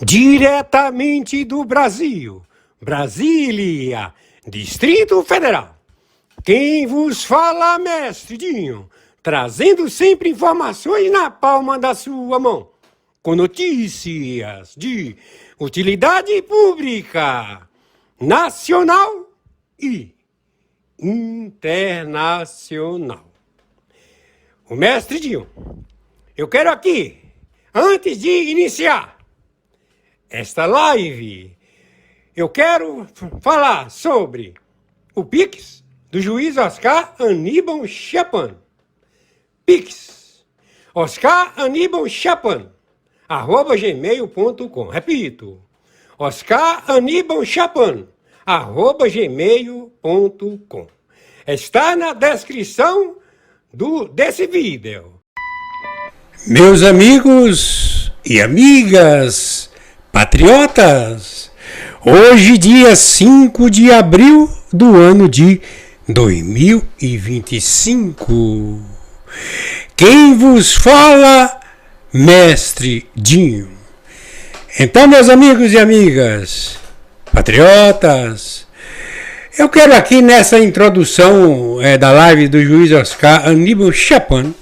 Diretamente do Brasil, Brasília, Distrito Federal. Quem vos fala, Mestre Dinho, trazendo sempre informações na palma da sua mão, com notícias de utilidade pública, nacional e internacional. O Mestre Dinho, eu quero aqui, antes de iniciar esta live, eu quero falar sobre o Pix do juiz Oscar Aníbal Chapan. Pix, Oscar Aníbal Chapan, @gmail.com. Repito, Oscar Aníbal Chapan, @gmail.com. Está na descrição desse vídeo. Meus amigos e amigas patriotas, hoje dia 5 de abril do ano de 2025. Quem vos fala, Mestre Dinho. Então, meus amigos e amigas patriotas, eu quero aqui nessa introdução da live do juiz Oscar Aníbal Chapan,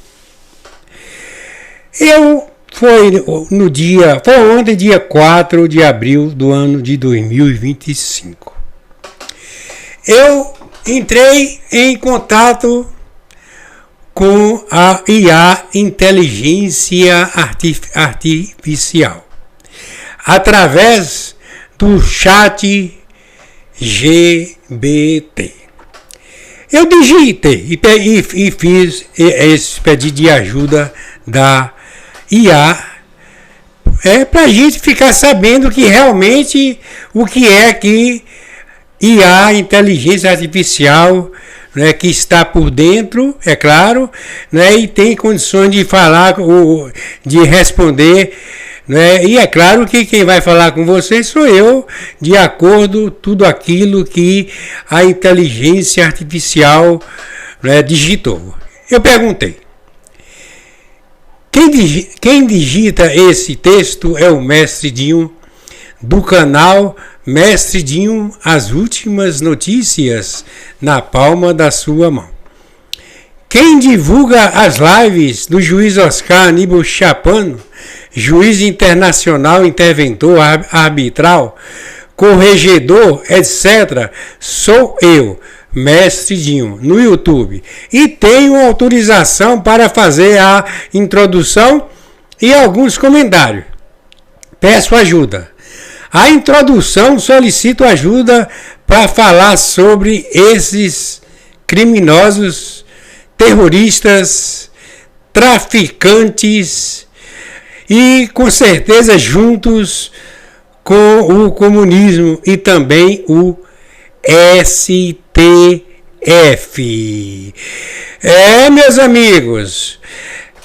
foi ontem, dia 4 de abril do ano de 2025. Eu entrei em contato com a IA, Inteligência Artificial, através do chat GPT. Eu digitei e fiz esse pedido de ajuda da IA, para a gente ficar sabendo que realmente o que é que IA, inteligência artificial, né, que está por dentro, é claro, né, e tem condições de falar, de responder, né, e é claro que quem vai falar com vocês sou eu, de acordo com tudo aquilo que a inteligência artificial, né, digitou. Eu perguntei. Quem digita esse texto é o Mestre Dinho, do canal Mestre Dinho, as últimas notícias na palma da sua mão. Quem divulga as lives do juiz Oscar Aníbal Chapan, juiz internacional, interventor, arbitral, corregedor, etc., sou eu, Mestre Dinho, no YouTube, e tenho autorização para fazer a introdução e alguns comentários. Peço ajuda. A introdução, solicito ajuda para falar sobre esses criminosos, terroristas, traficantes e, com certeza, juntos com o comunismo e também o STF. Meus amigos,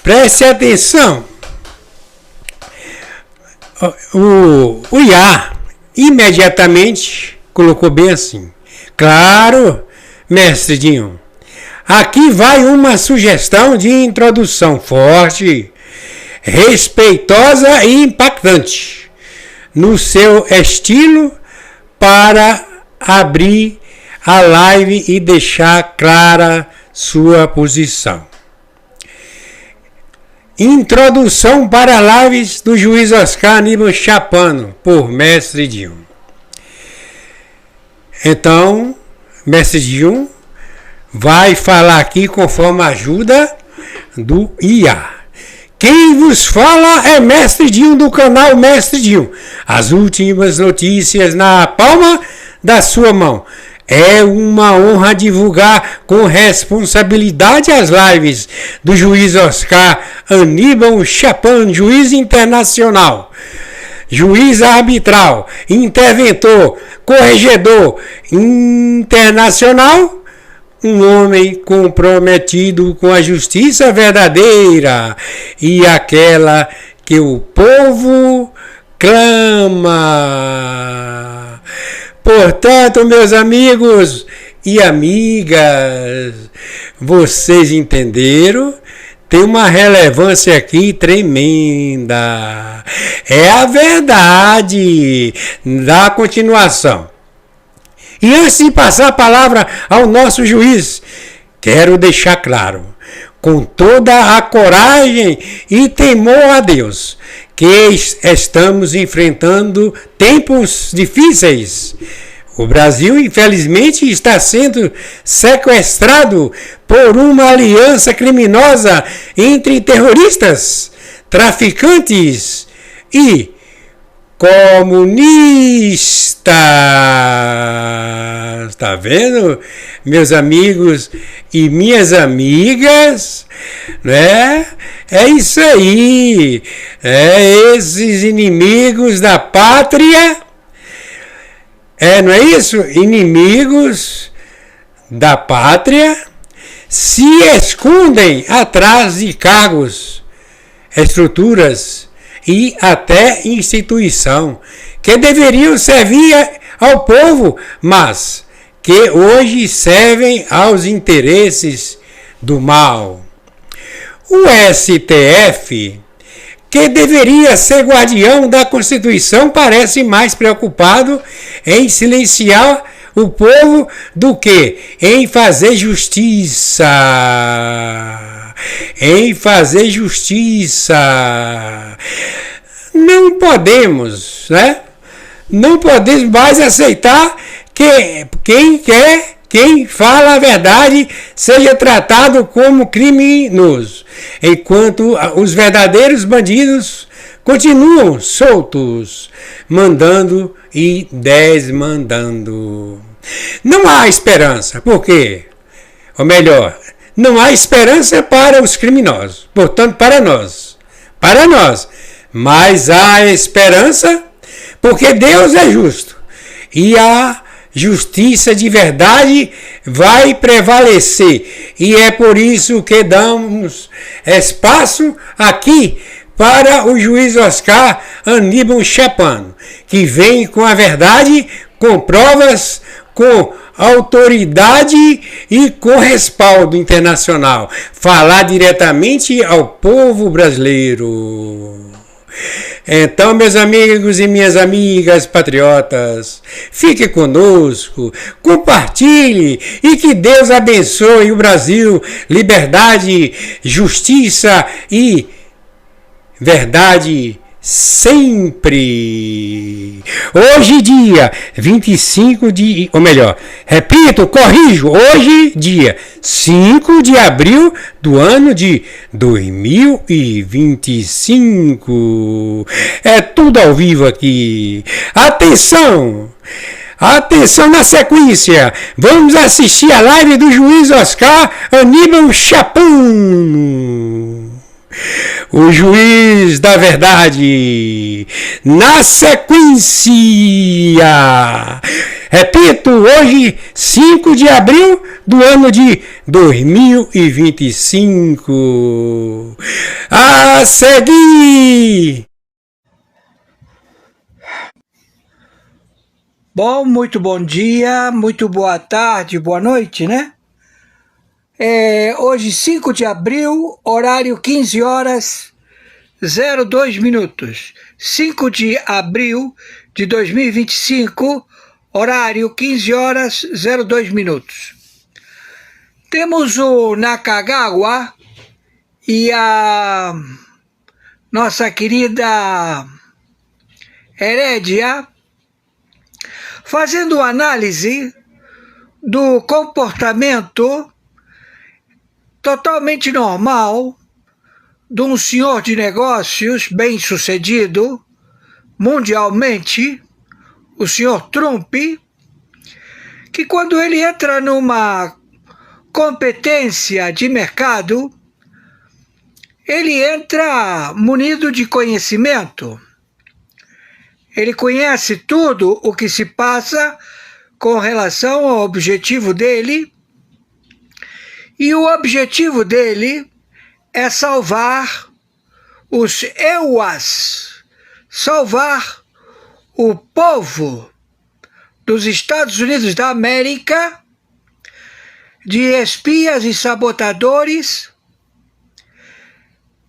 preste atenção. O IA imediatamente colocou bem assim: claro, Mestre Dinho, aqui vai uma sugestão de introdução forte, respeitosa e impactante, no seu estilo, para abrir a live e deixar clara sua posição. Introdução para lives do juiz Oscar Aníbal Chapan, por Mestre Dinho. Então, Mestre Dinho vai falar aqui conforme a ajuda do IA. Quem vos fala é Mestre Dinho, do canal Mestre Dinho. As últimas notícias na palma da sua mão. É uma honra divulgar com responsabilidade as lives do juiz Oscar Aníbal Chapan, juiz internacional, juiz arbitral, interventor, corregedor internacional, um homem comprometido com a justiça verdadeira e aquela que o povo clama. Portanto, meus amigos e amigas, vocês entenderam? Tem uma relevância aqui tremenda. É a verdade da continuação. E antes de passar a palavra ao nosso juiz, quero deixar claro, com toda a coragem e temor a Deus, que estamos enfrentando tempos difíceis. O Brasil, infelizmente, está sendo sequestrado por uma aliança criminosa entre terroristas, traficantes e comunistas. Tá vendo, meus amigos e minhas amigas? Né? É isso aí. Esses inimigos da pátria. Não é isso? Inimigos da pátria se escondem atrás de cargos, estruturas e até instituição que deveriam servir ao povo, mas que hoje servem aos interesses do mal. O STF, que deveria ser guardião da Constituição, parece mais preocupado em silenciar o povo do que em fazer justiça. Em fazer justiça. Não podemos, né? Não podemos mais aceitar que quem fala a verdade seja tratado como criminoso, enquanto os verdadeiros bandidos continuam soltos, mandando e desmandando. Não há esperança, por quê? Ou melhor, não há esperança para os criminosos, portanto para nós, mas há esperança porque Deus é justo e a justiça de verdade vai prevalecer. E é por isso que damos espaço aqui para o juiz Oscar Aníbal Chapano, que vem com a verdade, com provas, com autoridade e com respaldo internacional. Falar diretamente ao povo brasileiro. Então, meus amigos e minhas amigas patriotas, fique conosco, compartilhe e que Deus abençoe o Brasil, liberdade, justiça e verdade sempre. Hoje dia 25 de... Ou melhor, repito, corrijo. Hoje dia 5 de abril do ano de 2025. É tudo ao vivo aqui. Atenção! Atenção na sequência. Vamos assistir a live do juiz Oscar Aníbal Chapano, o juiz da verdade. Na sequência, repito, hoje 5 de abril do ano de 2025. A seguir. Bom, muito bom dia, muito boa tarde, boa noite, né? Hoje 5 de abril, horário 15 horas 02 minutos. 5 de abril de 2025, horário 15 horas 02 minutos. Temos o Nakagawa e a nossa querida Herédia fazendo análise do comportamento totalmente normal de um senhor de negócios bem-sucedido mundialmente, o senhor Trump, que quando ele entra numa competência de mercado, ele entra munido de conhecimento. Ele conhece tudo o que se passa com relação ao objetivo dele, e o objetivo dele é salvar os EUAs, salvar o povo dos Estados Unidos da América de espias e sabotadores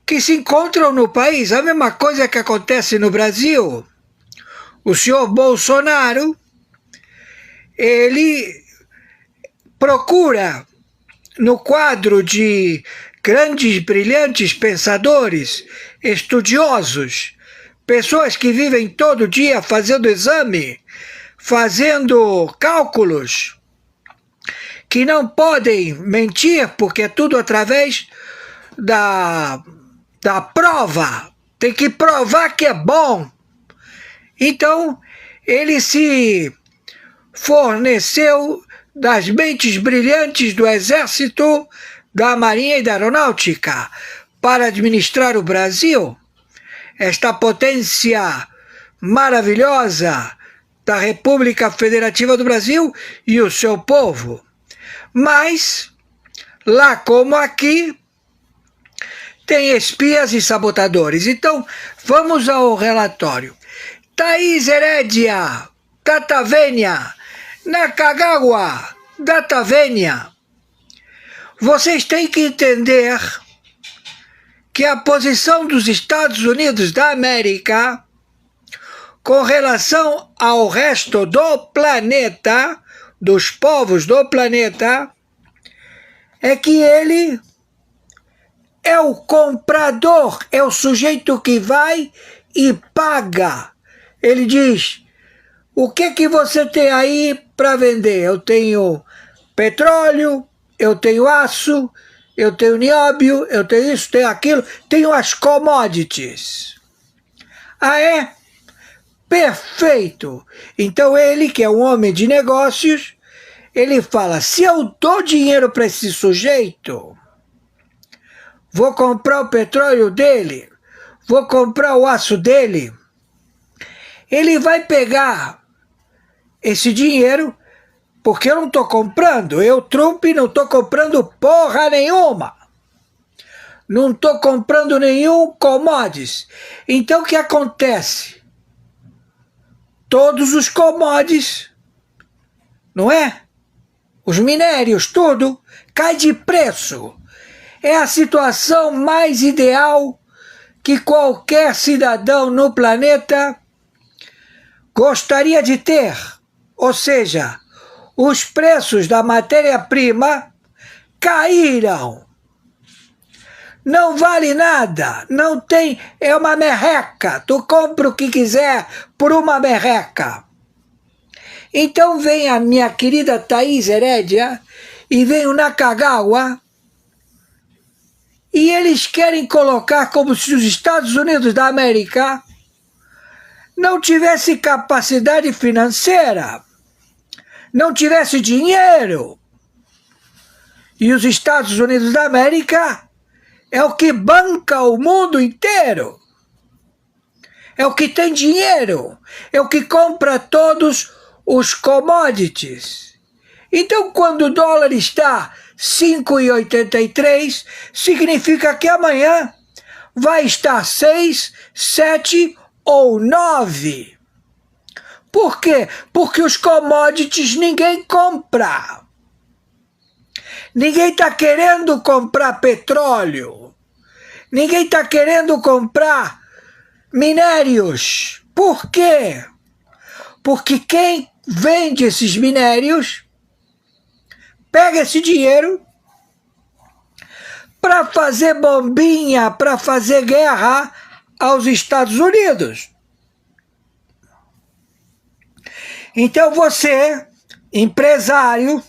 que se encontram no país. A mesma coisa que acontece no Brasil. O senhor Bolsonaro, ele procura, no quadro de grandes, brilhantes pensadores, estudiosos, pessoas que vivem todo dia fazendo exame, fazendo cálculos, que não podem mentir, porque é tudo através da prova. Tem que provar que é bom. Então, ele se forneceu das mentes brilhantes do Exército, da Marinha e da Aeronáutica para administrar o Brasil, esta potência maravilhosa da República Federativa do Brasil e o seu povo. Mas, lá como aqui, tem espias e sabotadores. Então, vamos ao relatório. Thaís Herédia, Data Vênia, Nakagawa, Data Vênia. Vocês têm que entender que a posição dos Estados Unidos da América com relação ao resto do planeta, dos povos do planeta, é que ele é o comprador, é o sujeito que vai e paga. Ele diz: o que você tem aí para vender? Eu tenho petróleo, eu tenho aço, eu tenho nióbio, eu tenho isso, tenho aquilo, tenho as commodities. Ah, é? Perfeito! Então ele, que é um homem de negócios, ele fala: se eu dou dinheiro para esse sujeito, vou comprar o petróleo dele, vou comprar o aço dele, ele vai pegar esse dinheiro, porque eu não estou comprando, eu, Trump, não estou comprando porra nenhuma. Não estou comprando nenhum commodities. Então o que acontece? Todos os commodities, não é? Os minérios, tudo, cai de preço. É a situação mais ideal que qualquer cidadão no planeta gostaria de ter. Ou seja, os preços da matéria-prima caíram. Não vale nada, não tem, é uma merreca. Tu compra o que quiser por uma merreca. Então vem a minha querida Thaís Herédia e vem o Nakagawa, e eles querem colocar como se os Estados Unidos da América não tivesse capacidade financeira, não tivesse dinheiro. E os Estados Unidos da América é o que banca o mundo inteiro. É o que tem dinheiro. É o que compra todos os commodities. Então, quando o dólar está 5,83, significa que amanhã vai estar 6, 7 ou 9. Por quê? Porque os commodities ninguém compra. Ninguém está querendo comprar petróleo. Ninguém está querendo comprar minérios. Por quê? Porque quem vende esses minérios pega esse dinheiro para fazer bombinha, para fazer guerra aos Estados Unidos. Então você, empresário,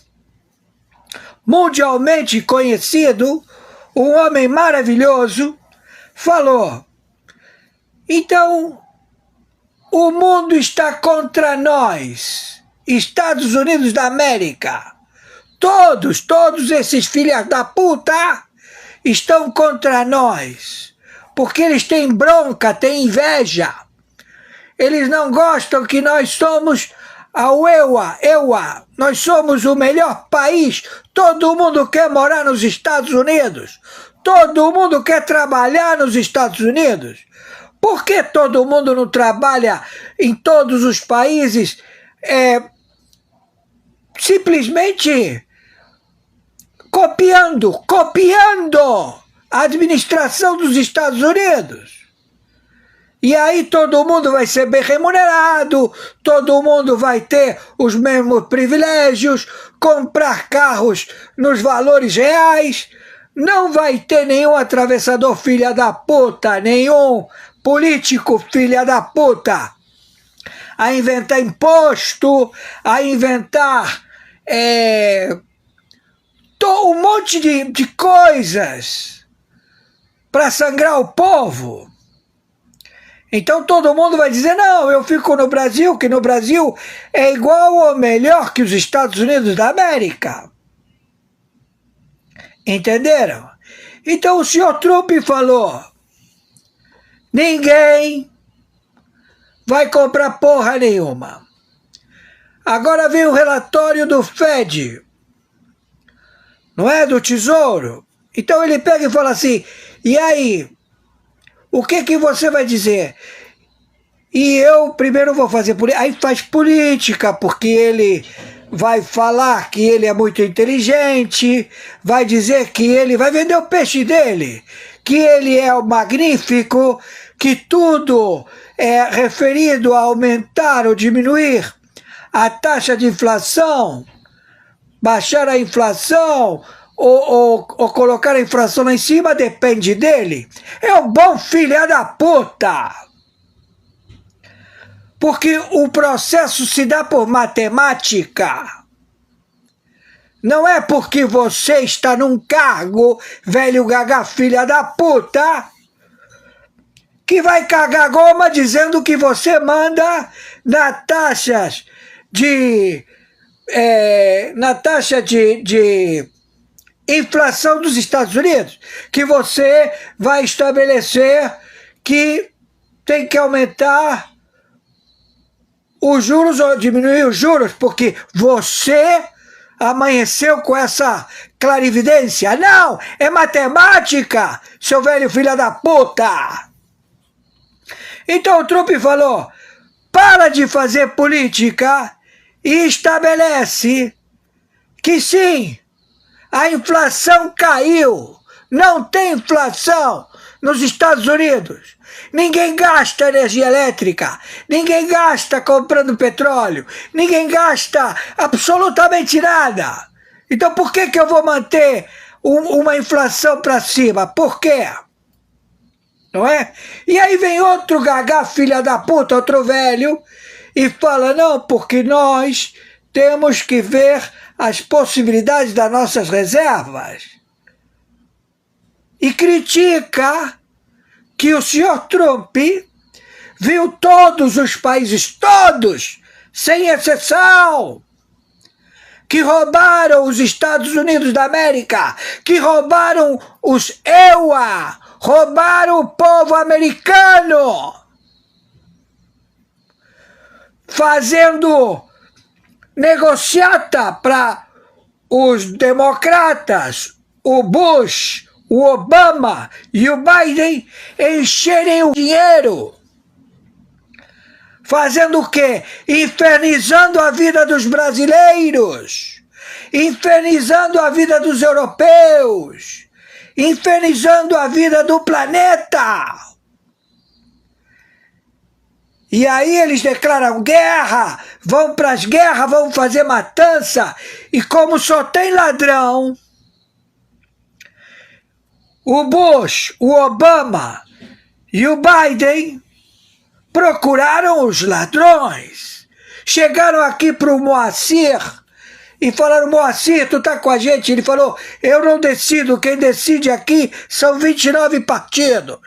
mundialmente conhecido, um homem maravilhoso, falou: então o mundo está contra nós, Estados Unidos da América. Todos esses filhos da puta estão contra nós, porque eles têm bronca, têm inveja. Eles não gostam que nós somos a EUA, nós somos o melhor país. Todo mundo quer morar nos Estados Unidos. Todo mundo quer trabalhar nos Estados Unidos. Por que todo mundo não trabalha em todos os países simplesmente copiando a administração dos Estados Unidos? E aí todo mundo vai ser bem remunerado, todo mundo vai ter os mesmos privilégios, comprar carros nos valores reais, não vai ter nenhum atravessador filha da puta, nenhum político filha da puta a inventar imposto, a inventar um monte de coisas para sangrar o povo. Então todo mundo vai dizer, não, eu fico no Brasil, que no Brasil é igual ou melhor que os Estados Unidos da América. Entenderam? Então o senhor Trump falou, ninguém vai comprar porra nenhuma. Agora vem o relatório do Fed, não é? Do Tesouro. Então ele pega e fala assim, e aí? O que você vai dizer? E eu primeiro vou fazer política. Aí faz política, porque ele vai falar que ele é muito inteligente, vai dizer que ele vai vender o peixe dele, que ele é o magnífico, que tudo é referido a aumentar ou diminuir a taxa de inflação, baixar a inflação, ou colocar a inflação lá em cima, depende dele. É um bom filho da puta. Porque o processo se dá por matemática. Não é porque você está num cargo, velho gaga filha da puta, que vai cagar goma dizendo que você manda na taxa de inflação dos Estados Unidos, que você vai estabelecer que tem que aumentar os juros ou diminuir os juros, porque você amanheceu com essa clarividência. Não, é matemática, seu velho filho da puta. Então o Trump falou, para de fazer política e estabelece que sim, a inflação caiu. Não tem inflação nos Estados Unidos. Ninguém gasta energia elétrica. Ninguém gasta comprando petróleo. Ninguém gasta absolutamente nada. Então por que eu vou manter uma inflação para cima? Por quê? Não é? E aí vem outro gagá, filha da puta, outro velho, e fala, não, porque nós temos que ver as possibilidades das nossas reservas. E critica que o senhor Trump viu todos os países, todos, sem exceção, que roubaram os Estados Unidos da América, que roubaram os EUA, roubaram o povo americano, fazendo negociata para os democratas, o Bush, o Obama e o Biden encherem o dinheiro. Fazendo o quê? Infernizando a vida dos brasileiros, infernizando a vida dos europeus, infernizando a vida do planeta. E aí eles declaram guerra, vão para as guerras, vão fazer matança. E como só tem ladrão, o Bush, o Obama e o Biden procuraram os ladrões. Chegaram aqui para o Moacir e falaram, Moacir, tu tá com a gente? Ele falou, eu não decido, quem decide aqui são 29 partidos.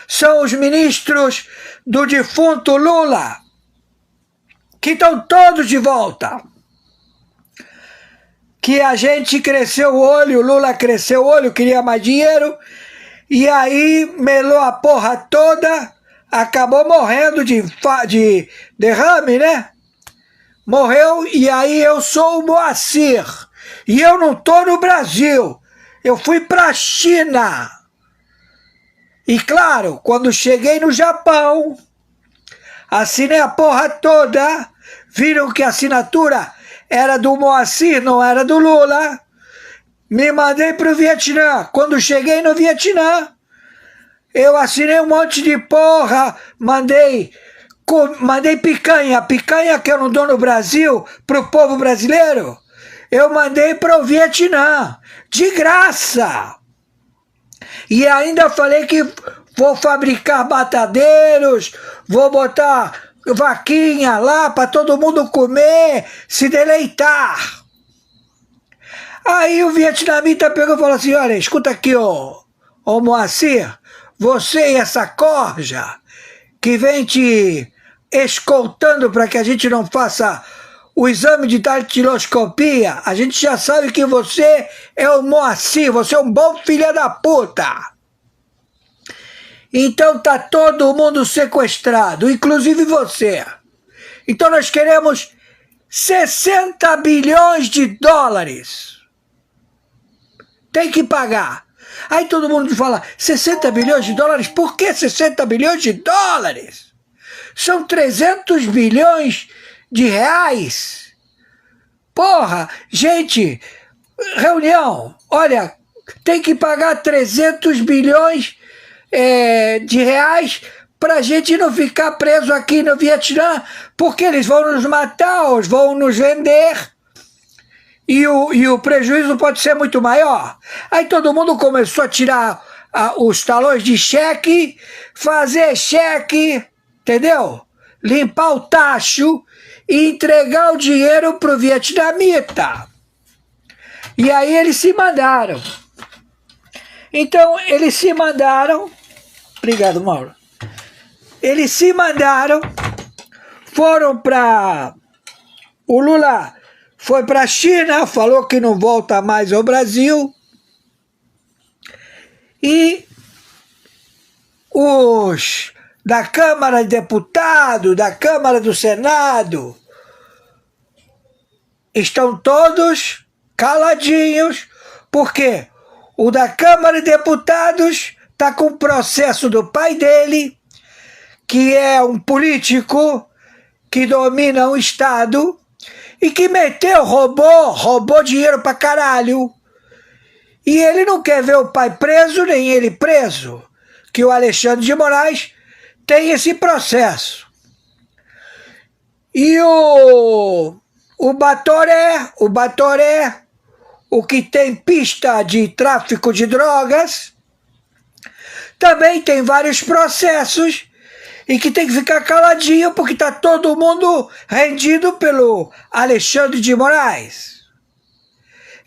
São os ministros do defunto Lula, que estão todos de volta. Que a gente cresceu o olho, o Lula cresceu o olho, queria mais dinheiro, e aí melou a porra toda, acabou morrendo de derrame, né? Morreu, e aí eu sou o Moacir, e eu não tô no Brasil, eu fui pra China. E claro, quando cheguei no Japão, assinei a porra toda, viram que a assinatura era do Moacir, não era do Lula. Me mandei para o Vietnã. Quando cheguei no Vietnã, eu assinei um monte de porra, mandei picanha que eu não dou no Brasil, pro povo brasileiro, eu mandei para o Vietnã, de graça. E ainda falei que vou fabricar batadeiros, vou botar vaquinha lá para todo mundo comer, se deleitar. Aí o vietnamita pegou e falou assim, olha, escuta aqui, ô Moacir, você e essa corja que vem te escoltando para que a gente não faça o exame de datiloscopia, a gente já sabe que você é o Moacir, você é um bom filho da puta. Então tá todo mundo sequestrado, inclusive você. Então nós queremos 60 bilhões de dólares. Tem que pagar. Aí todo mundo fala, 60 bilhões de dólares? Por que 60 bilhões de dólares? São 300 bilhões de reais. Porra, gente, reunião, olha, tem que pagar 300 bilhões de reais para a gente não ficar preso aqui no Vietnã, porque eles vão nos matar, ou vão nos vender, e o prejuízo pode ser muito maior. Aí todo mundo começou a tirar os talões de cheque, fazer cheque, entendeu? Limpar o tacho e entregar o dinheiro para o vietnamita. E aí eles se mandaram. Então eles se mandaram. Obrigado, Mauro. Eles se mandaram, foram para... O Lula foi para a China, falou que não volta mais ao Brasil. E os da Câmara de Deputados, da Câmara do Senado, estão todos caladinhos, porque o da Câmara de Deputados está com o processo do pai dele, que é um político que domina o Estado e que roubou dinheiro pra caralho. E ele não quer ver o pai preso, nem ele preso, que o Alexandre de Moraes tem esse processo. E o Batoré, o que tem pista de tráfico de drogas, também tem vários processos e que tem que ficar caladinho porque está todo mundo rendido pelo Alexandre de Moraes.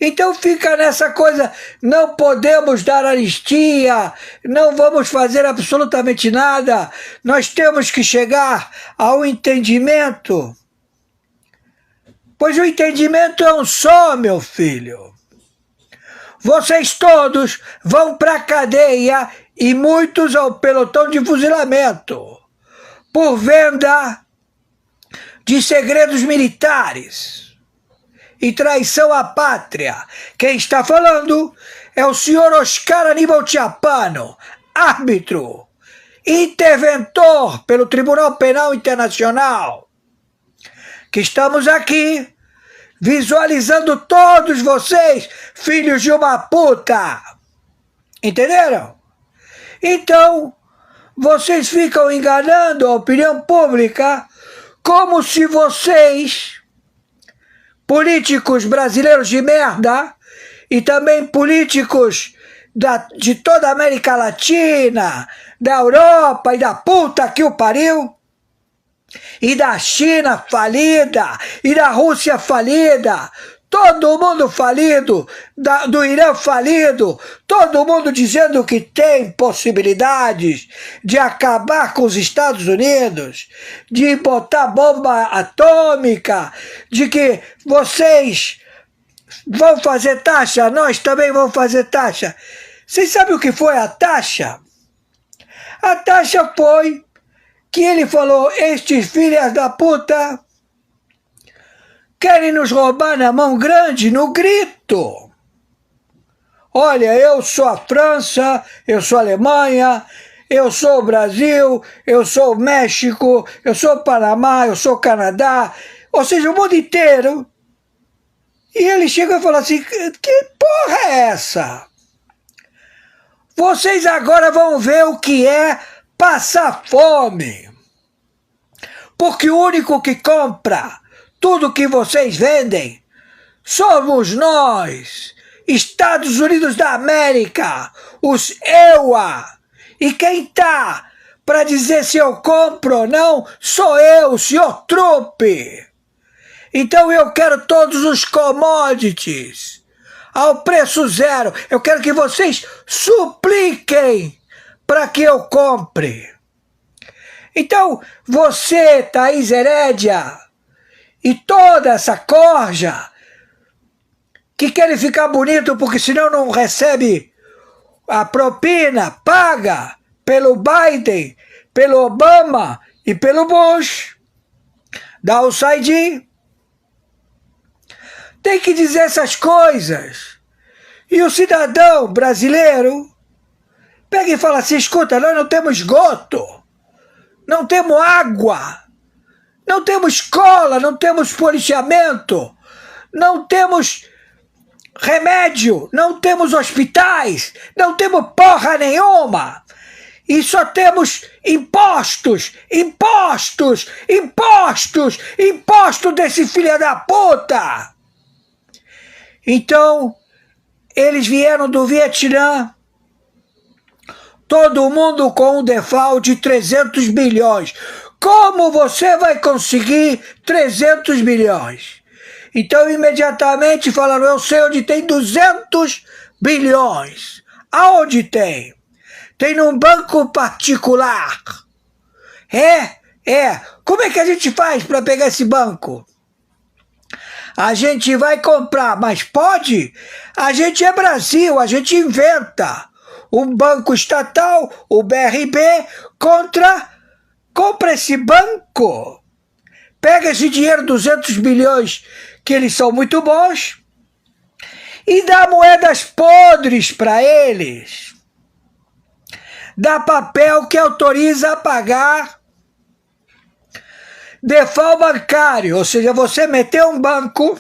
Então fica nessa coisa, não podemos dar anistia, não vamos fazer absolutamente nada, nós temos que chegar ao entendimento. Pois o entendimento é um só, meu filho. Vocês todos vão para a cadeia e muitos ao pelotão de fuzilamento por venda de segredos militares e traição à pátria. Quem está falando é o senhor Oscar Aníbal Chiappano, árbitro, interventor pelo Tribunal Penal Internacional, que estamos aqui visualizando todos vocês, filhos de uma puta. Entenderam? Então, vocês ficam enganando a opinião pública como se vocês, políticos brasileiros de merda, e também políticos de toda a América Latina, da Europa e da puta que o pariu, e da China falida, e da Rússia falida, todo mundo falido, do Irã falido, todo mundo dizendo que tem possibilidades de acabar com os Estados Unidos, de botar bomba atômica, de que vocês vão fazer taxa, nós também vamos fazer taxa. Vocês sabem o que foi a taxa? A taxa foi que ele falou, estes filhos da puta querem nos roubar na mão grande, no grito. Olha, eu sou a França, eu sou a Alemanha, eu sou o Brasil, eu sou o México, eu sou o Panamá, eu sou o Canadá, ou seja, o mundo inteiro. E ele chega e fala assim, que porra é essa? Vocês agora vão ver o que é passar fome. Porque o único que compra tudo que vocês vendem somos nós, Estados Unidos da América, os EUA. E quem tá para dizer se eu compro ou não sou eu, o senhor Trump. Então eu quero todos os commodities ao preço zero. Eu quero que vocês supliquem para que eu compre. Então você, Thaís Herédia, e toda essa corja que querem ficar bonito porque senão não recebe a propina paga pelo Biden, pelo Obama e pelo Bush, dá o side. Tem que dizer essas coisas. E o cidadão brasileiro pega e fala assim, escuta, nós não temos esgoto, não temos água, não temos escola, não temos policiamento, não temos remédio, não temos hospitais, não temos porra nenhuma. E só temos impostos, impostos, impostos, impostos desse filho da puta. Então, eles vieram do Vietnã, todo mundo com um default de 300 bilhões. Como você vai conseguir 300 bilhões? Então, imediatamente falaram, eu sei onde tem 200 bilhões. Aonde tem? Tem num banco particular. É. Como é que a gente faz para pegar esse banco? A gente vai comprar, mas pode? A gente é Brasil, a gente inventa. Um banco estatal, o BRB, compra esse banco. Pega esse dinheiro, 200 bilhões, que eles são muito bons, e dá moedas podres para eles. Dá papel que autoriza a pagar default bancário, ou seja, você meteu um banco,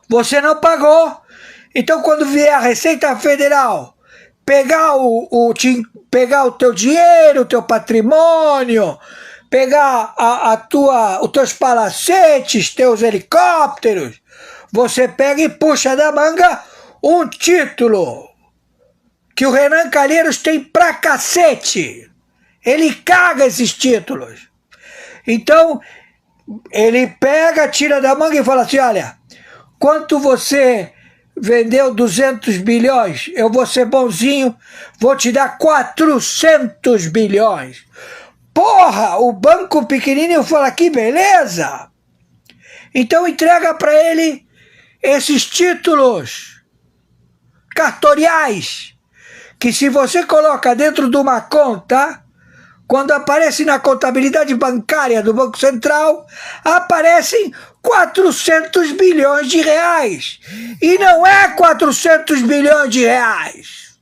você não pagou, então quando vier a Receita Federal pegar o teu dinheiro, o teu patrimônio, pegar os teus palacetes, teus helicópteros, você pega e puxa da manga um título que o Renan Calheiros tem pra cacete. Ele caga esses títulos. Então, ele pega, tira da manga e fala assim, olha, quanto você vendeu 200 bilhões, eu vou ser bonzinho, vou te dar 400 bilhões. Porra, o banco pequenininho fala, que beleza. Então entrega para ele esses títulos cartoriais, que se você coloca dentro de uma conta, quando aparece na contabilidade bancária do Banco Central, aparecem 400 bilhões de reais. E não é 400 bilhões de reais.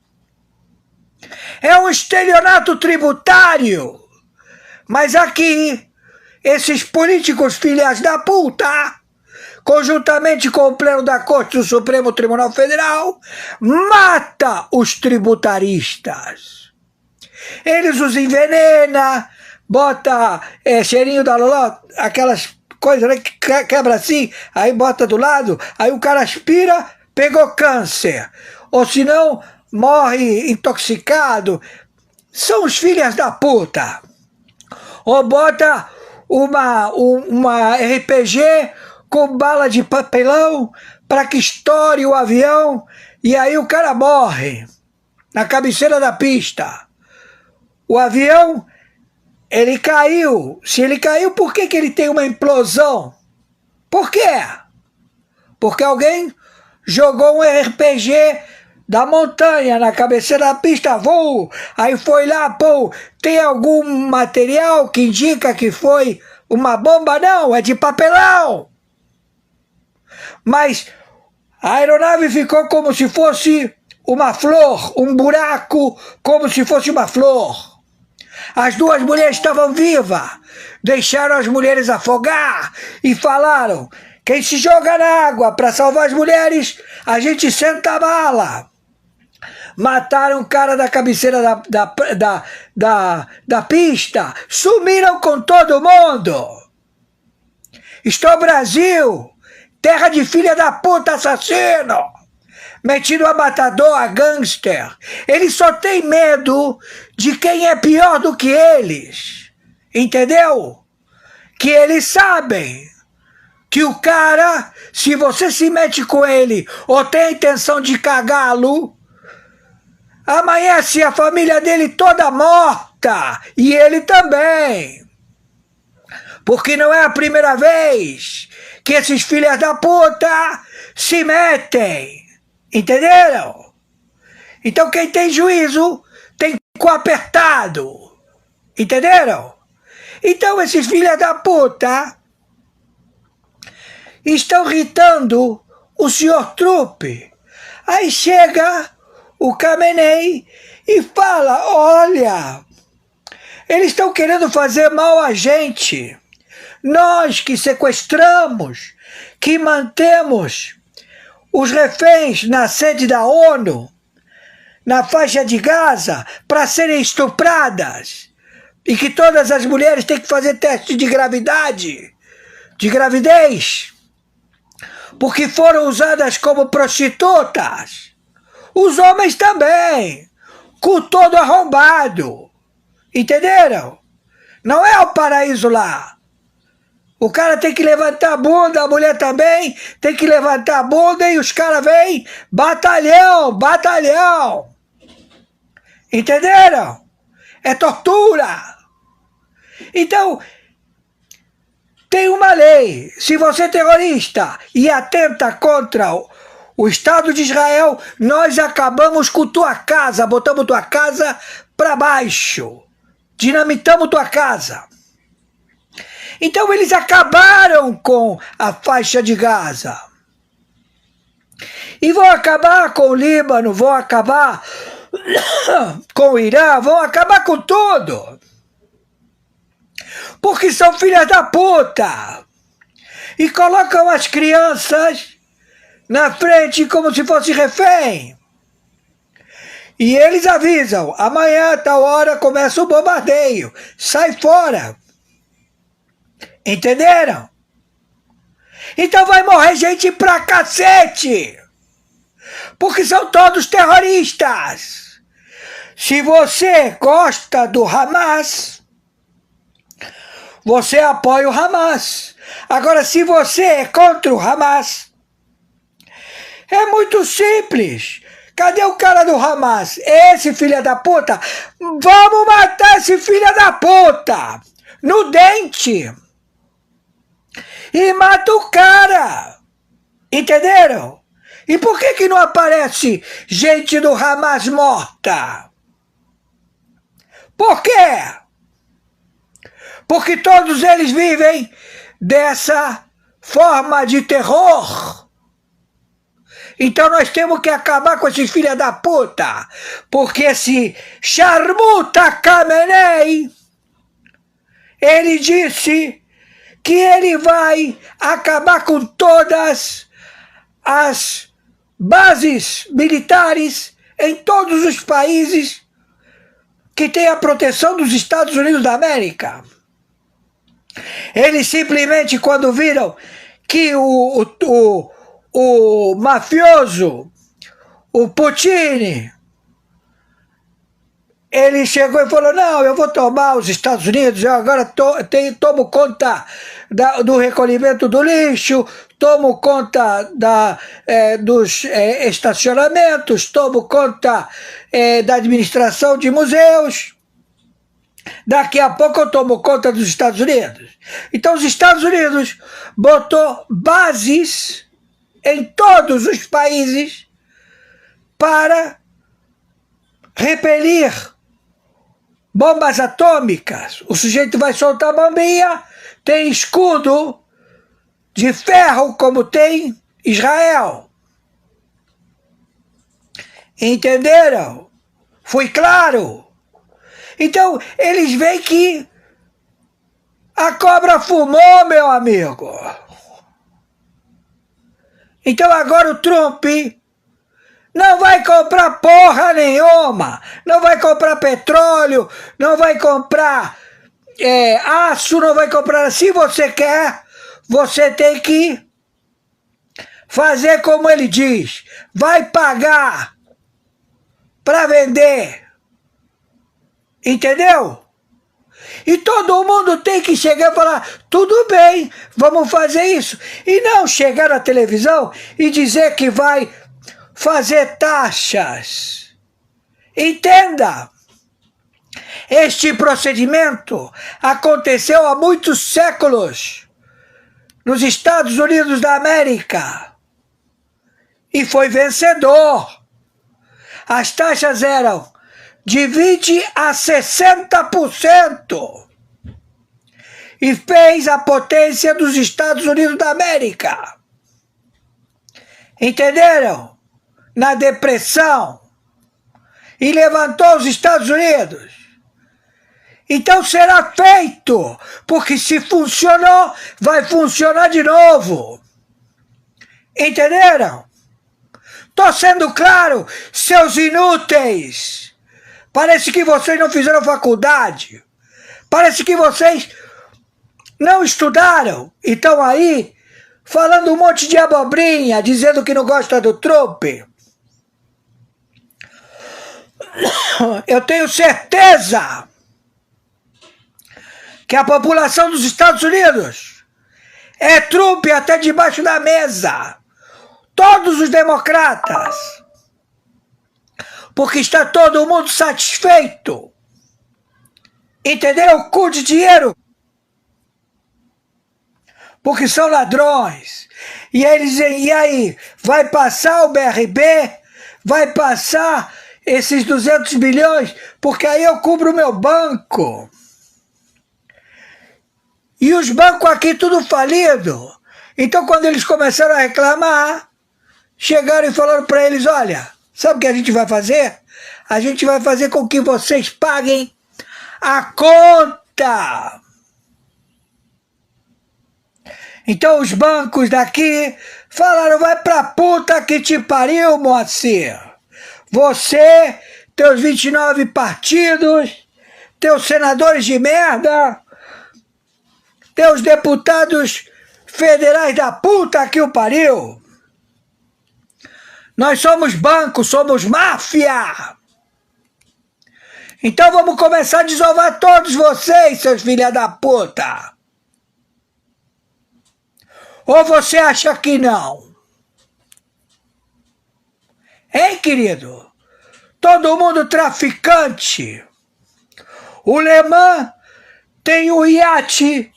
É um estelionato tributário. Mas aqui, esses políticos filhas da puta, conjuntamente com o Pleno da Corte do Supremo Tribunal Federal, mata os tributaristas. Eles os envenenam, bota cheirinho da loló, aquelas coisas, né, que quebra assim, aí bota do lado, aí o cara aspira, pegou câncer. Ou senão, morre intoxicado. São os filhas da puta. Ou bota uma RPG com bala de papelão para que estoure o avião e aí o cara morre na cabeceira da pista. O avião, ele caiu. Se ele caiu, por que ele tem uma implosão? Por quê? Porque alguém jogou um RPG da montanha na cabeceira da pista, voo, aí foi lá, pô, tem algum material que indica que foi uma bomba? Não, é de papelão. Mas a aeronave ficou como se fosse uma flor, um buraco como se fosse uma flor. As duas mulheres estavam vivas, deixaram as mulheres afogar e falaram: quem se joga na água para salvar as mulheres, a gente senta a bala. Mataram o cara da cabeceira da pista, sumiram com todo mundo. Está o Brasil, terra de filha da puta assassino, metido a matador, a gangster. Eles só têm medo de quem é pior do que eles, entendeu? Que eles sabem que o cara, se você se mete com ele ou tem a intenção de cagá-lo, amanhece a família dele toda morta, e ele também. Porque não é a primeira vez que esses filhos da puta se metem, entenderam? Então quem tem juízo tem cu apertado, entenderam? Então esses filhos da puta estão irritando o senhor Trupe. Aí chega o Khamenei e fala: olha, eles estão querendo fazer mal a gente. Nós que sequestramos, que mantemos os reféns na sede da ONU, na faixa de Gaza, para serem estupradas, e que todas as mulheres têm que fazer teste de gravidez, porque foram usadas como prostitutas. Os homens também, com todo arrombado, entenderam? Não é o paraíso lá. O cara tem que levantar a bunda, a mulher também tem que levantar a bunda, e os caras vêm batalhão, batalhão. Entenderam? É tortura. Então, tem uma lei. Se você é terrorista e atenta contra o Estado de Israel, nós acabamos com tua casa, botamos tua casa para baixo, dinamitamos tua casa. Então eles acabaram com a faixa de Gaza. E vão acabar com o Líbano, vão acabar com o Irã, vão acabar com tudo. Porque são filhas da puta. E colocam as crianças na frente como se fosse refém. E eles avisam: amanhã, tal hora, começa o bombardeio. Sai fora. Entenderam? Então vai morrer gente pra cacete. Porque são todos terroristas. Se você gosta do Hamas, você apoia o Hamas. Agora, se você é contra o Hamas, é muito simples. Cadê o cara do Hamas? Esse filho da puta? Vamos matar esse filho da puta no dente. E mata o cara. Entenderam? E por que não aparece gente do Hamas morta? Por quê? Porque todos eles vivem dessa forma de terror. Então nós temos que acabar com esses filhos da puta. Porque esse Charmuta Khamenei, ele disse que ele vai acabar com todas as bases militares em todos os países que têm a proteção dos Estados Unidos da América. Eles simplesmente, quando viram que o mafioso, o Putin, ele chegou e falou: não, eu vou tomar os Estados Unidos, eu agora tomo conta do recolhimento do lixo, tomo conta dos estacionamentos, tomo conta da administração de museus. Daqui a pouco eu tomo conta dos Estados Unidos. Então os Estados Unidos botou bases em todos os países para repelir bombas atômicas. O sujeito vai soltar a bombinha, tem escudo de ferro como tem Israel. Entenderam? Foi claro? Então, eles veem que a cobra fumou, meu amigo. Então agora o Trump não vai comprar porra nenhuma, não vai comprar petróleo, não vai comprar aço, não vai comprar. Se você quer, você tem que fazer como ele diz, vai pagar para vender, entendeu? E todo mundo tem que chegar e falar, tudo bem, vamos fazer isso. E não chegar na televisão e dizer que vai fazer taxas. Entenda, este procedimento aconteceu há muitos séculos nos Estados Unidos da América e foi vencedor. As taxas eram de 20% a 60% e fez a potência dos Estados Unidos da América. Entenderam? Na depressão. E levantou os Estados Unidos. Então será feito, porque se funcionou, vai funcionar de novo. Entenderam? Tô sendo claro, seus inúteis. Parece que vocês não fizeram faculdade. Parece que vocês não estudaram. E estão aí falando um monte de abobrinha, dizendo que não gosta do Trump. Eu tenho certeza que a população dos Estados Unidos é Trump até debaixo da mesa. Todos os democratas. Porque está todo mundo satisfeito. Entenderam? O cu de dinheiro. Porque são ladrões. E eles dizem, e aí? Vai passar o BRB? Vai passar esses 200 bilhões? Porque aí eu cubro o meu banco. E os bancos aqui tudo falido. Então quando eles começaram a reclamar, chegaram e falaram para eles, olha, sabe o que a gente vai fazer? A gente vai fazer com que vocês paguem a conta. Então os bancos daqui falaram, vai pra puta que te pariu, Moacir. Você, teus 29 partidos, teus senadores de merda, teus deputados federais da puta que o pariu. Nós somos banco, somos máfia. Então vamos começar a desovar todos vocês, seus filha da puta. Ou você acha que não? Hein, querido? Todo mundo traficante. O Le Mans tem um iate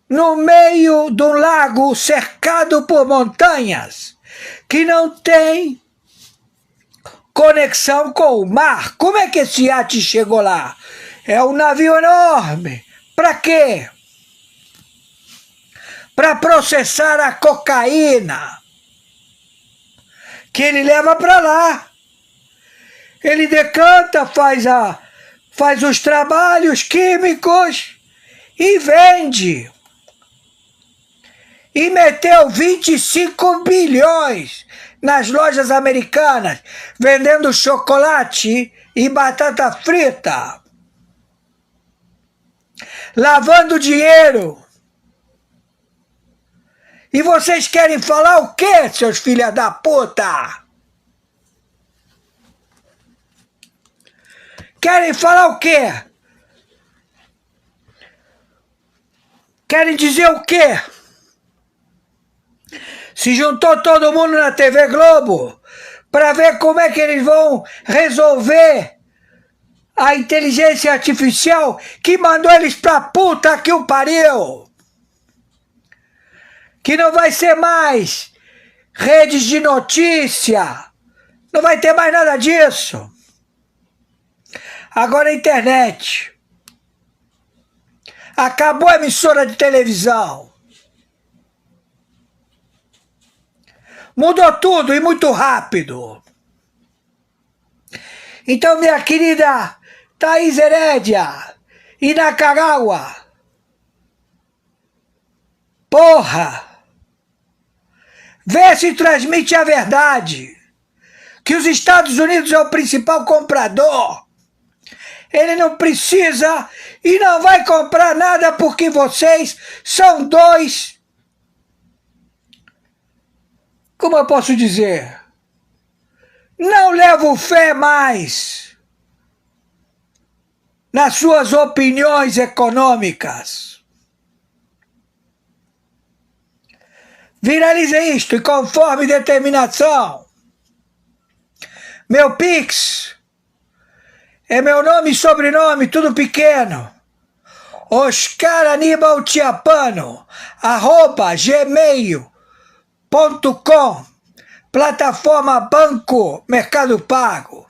no meio do lago cercado por montanhas que não tem conexão com o mar. Como é que esse iate chegou lá? É um navio enorme. Para quê? Para processar a cocaína que ele leva para lá. Ele decanta, faz os trabalhos químicos e vende. E meteu 25 bilhões nas lojas americanas, vendendo chocolate e batata frita. Lavando dinheiro. E vocês querem falar o quê, seus filha da puta? Querem falar o quê? Querem dizer o quê? Se juntou todo mundo na TV Globo para ver como é que eles vão resolver a inteligência artificial que mandou eles pra puta que o pariu. Que não vai ser mais redes de notícia. Não vai ter mais nada disso. Agora a internet. Acabou a emissora de televisão. Mudou tudo e muito rápido. Então, minha querida Thaís Herédia e Nakagawa, porra, vê se transmite a verdade, que os Estados Unidos é o principal comprador. Ele não precisa e não vai comprar nada porque vocês são dois, como eu posso dizer, não levo fé mais nas suas opiniões econômicas. Viralize isto e conforme determinação. Meu Pix é meu nome e sobrenome, tudo pequeno. Oscar Aníbal Tiapano, @gmail.com, plataforma Banco Mercado Pago.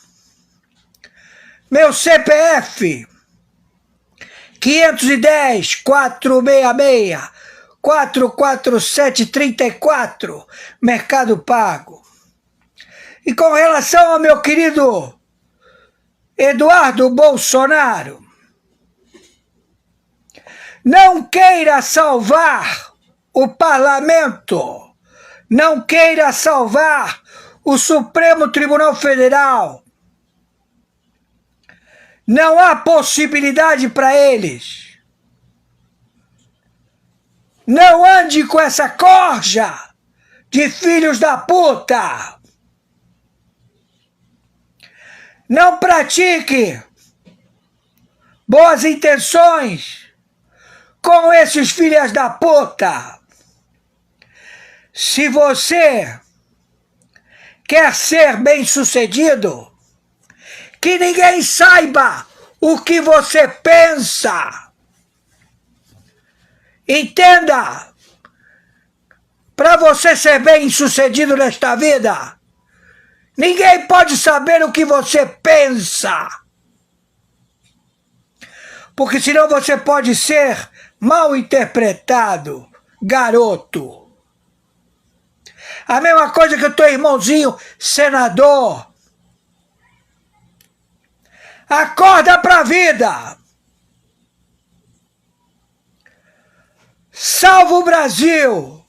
Meu CPF 510 466 44734, Mercado Pago. E com relação ao meu querido Eduardo Bolsonaro, não queira salvar o parlamento, não queira salvar o Supremo Tribunal Federal. Não há possibilidade para eles. Não ande com essa corja de filhos da puta. Não pratique boas intenções com esses filhos da puta. Se você quer ser bem-sucedido, que ninguém saiba o que você pensa. Entenda, para você ser bem-sucedido nesta vida, ninguém pode saber o que você pensa. Porque senão você pode ser mal interpretado, garoto. A mesma coisa que o teu irmãozinho senador. Acorda pra vida. Salva o Brasil.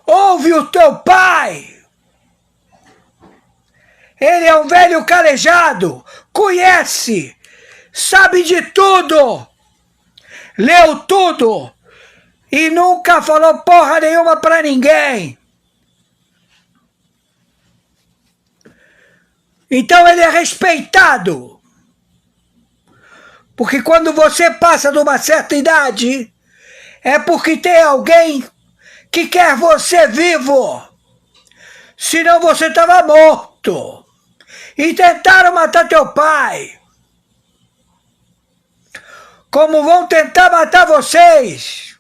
Ouve o teu pai. Ele é um velho calejado, conhece, sabe de tudo, leu tudo e nunca falou porra nenhuma pra ninguém. Então ele é respeitado. Porque quando você passa de uma certa idade, é porque tem alguém que quer você vivo. Senão você estava morto. E tentaram matar teu pai. Como vão tentar matar vocês.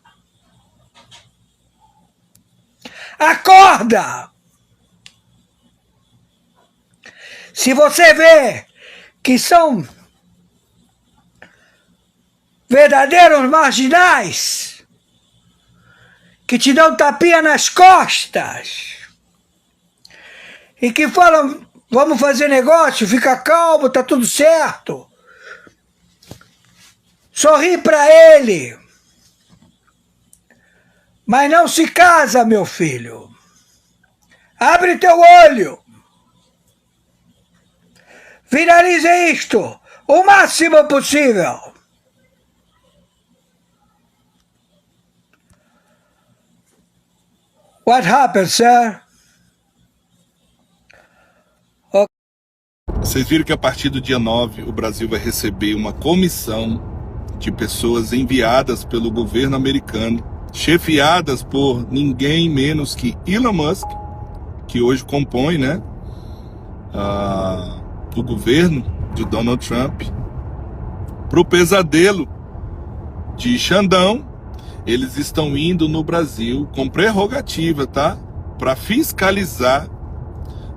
Acorda! Se você vê que são verdadeiros marginais, que te dão tapinha nas costas e que falam, vamos fazer negócio, fica calmo, tá tudo certo. Sorri pra ele. Mas não se casa, meu filho. Abre teu olho. Viralize isto o máximo possível. What happened, sir? Vocês viram que a partir do dia 9 o Brasil vai receber uma comissão de pessoas enviadas pelo governo americano, chefiadas por ninguém menos que Elon Musk, que hoje compõe, né, o governo de Donald Trump, para o pesadelo de Xandão. Eles estão indo no Brasil com prerrogativa, tá? Para fiscalizar,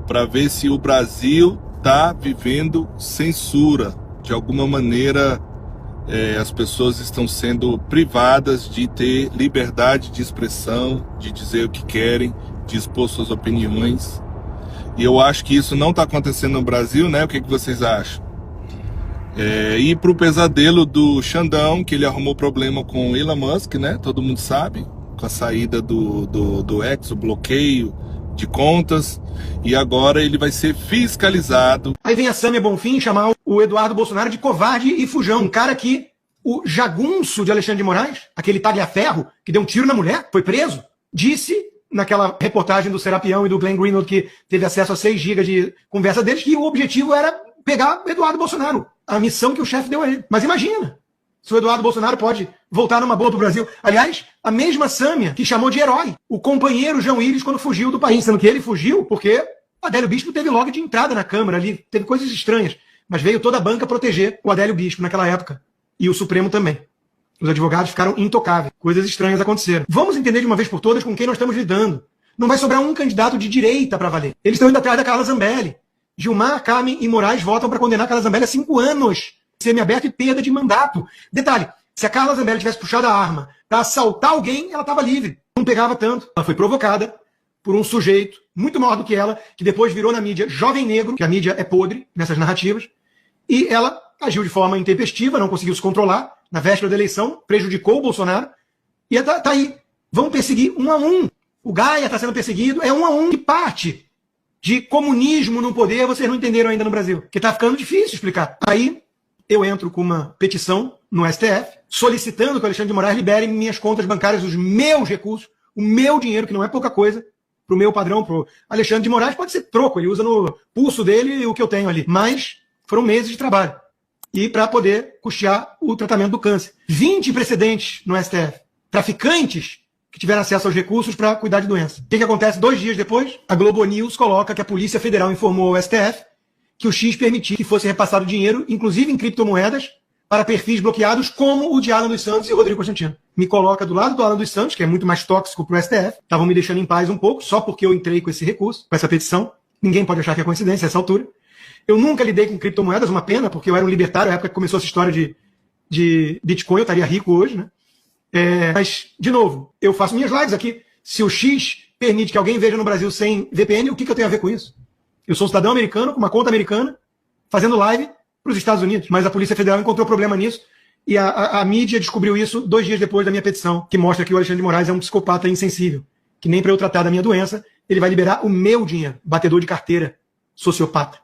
para ver se o Brasil está vivendo censura. De alguma maneira, as pessoas estão sendo privadas de ter liberdade de expressão, de dizer o que querem, de expor suas opiniões. E eu acho que isso não está acontecendo no Brasil, né? O que vocês acham? E pro pesadelo do Xandão, que ele arrumou problema com Elon Musk, né? Todo mundo sabe, com a saída do X, o bloqueio de contas, e agora ele vai ser fiscalizado. Aí vem a Sâmia Bonfim chamar o Eduardo Bolsonaro de covarde e fujão, um cara que o jagunço de Alexandre de Moraes, aquele tagliaferro que deu um tiro na mulher, foi preso, disse naquela reportagem do Serapião e do Glenn Greenwald, que teve acesso a 6 GB de conversa deles, que o objetivo era pegar o Eduardo Bolsonaro, a missão que o chefe deu a ele. Mas imagina, se o Eduardo Bolsonaro pode voltar numa boa pro Brasil. Aliás, a mesma Sâmia que chamou de herói o companheiro João Willis quando fugiu do país, sendo que ele fugiu porque Adélio Bispo teve logo de entrada na Câmara ali, teve coisas estranhas, mas veio toda a banca proteger o Adélio Bispo naquela época, e o Supremo também. Os advogados ficaram intocáveis, coisas estranhas aconteceram. Vamos entender de uma vez por todas com quem nós estamos lidando. Não vai sobrar um candidato de direita para valer. Eles estão indo atrás da Carla Zambelli. Gilmar, Carmen e Moraes votam para condenar a Carla Zambelli a 5 anos. Semiaberto e perda de mandato. Detalhe, se a Carla Zambelli tivesse puxado a arma para assaltar alguém, ela estava livre. Não pegava tanto. Ela foi provocada por um sujeito muito maior do que ela, que depois virou na mídia jovem negro, que a mídia é podre nessas narrativas, e ela agiu de forma intempestiva, não conseguiu se controlar, na véspera da eleição, prejudicou o Bolsonaro, e tá aí. Vão perseguir 1 a 1. O Gaia está sendo perseguido, é 1 a 1. Que parte de comunismo no poder vocês não entenderam ainda no Brasil? Que está ficando difícil explicar. Aí eu entro com uma petição no STF, solicitando que o Alexandre de Moraes libere minhas contas bancárias, os meus recursos, o meu dinheiro, que não é pouca coisa, pro meu padrão, pro Alexandre de Moraes, pode ser troco, ele usa no pulso dele o que eu tenho ali. Mas foram meses de trabalho. E para poder custear o tratamento do câncer. 20 precedentes no STF. Traficantes que tiveram acesso aos recursos para cuidar de doença. O que acontece 2 dias depois? A Globo News coloca que a Polícia Federal informou ao STF que o X permitia que fosse repassado dinheiro, inclusive em criptomoedas, para perfis bloqueados como o de Alan dos Santos e Rodrigo Constantino. Me coloca do lado do Alan dos Santos, que é muito mais tóxico para o STF. Estavam me deixando em paz um pouco, só porque eu entrei com esse recurso, com essa petição. Ninguém pode achar que é coincidência a essa altura. Eu nunca lidei com criptomoedas, uma pena, porque eu era um libertário na época que começou essa história de Bitcoin, eu estaria rico hoje, né? Mas, de novo, eu faço minhas lives aqui. Se o X permite que alguém veja no Brasil sem VPN, o que eu tenho a ver com isso? Eu sou um cidadão americano, com uma conta americana, fazendo live para os Estados Unidos. Mas a Polícia Federal encontrou problema nisso e a mídia descobriu isso 2 dias depois da minha petição, que mostra que o Alexandre de Moraes é um psicopata insensível, que nem para eu tratar da minha doença, ele vai liberar o meu dinheiro, batedor de carteira, sociopata.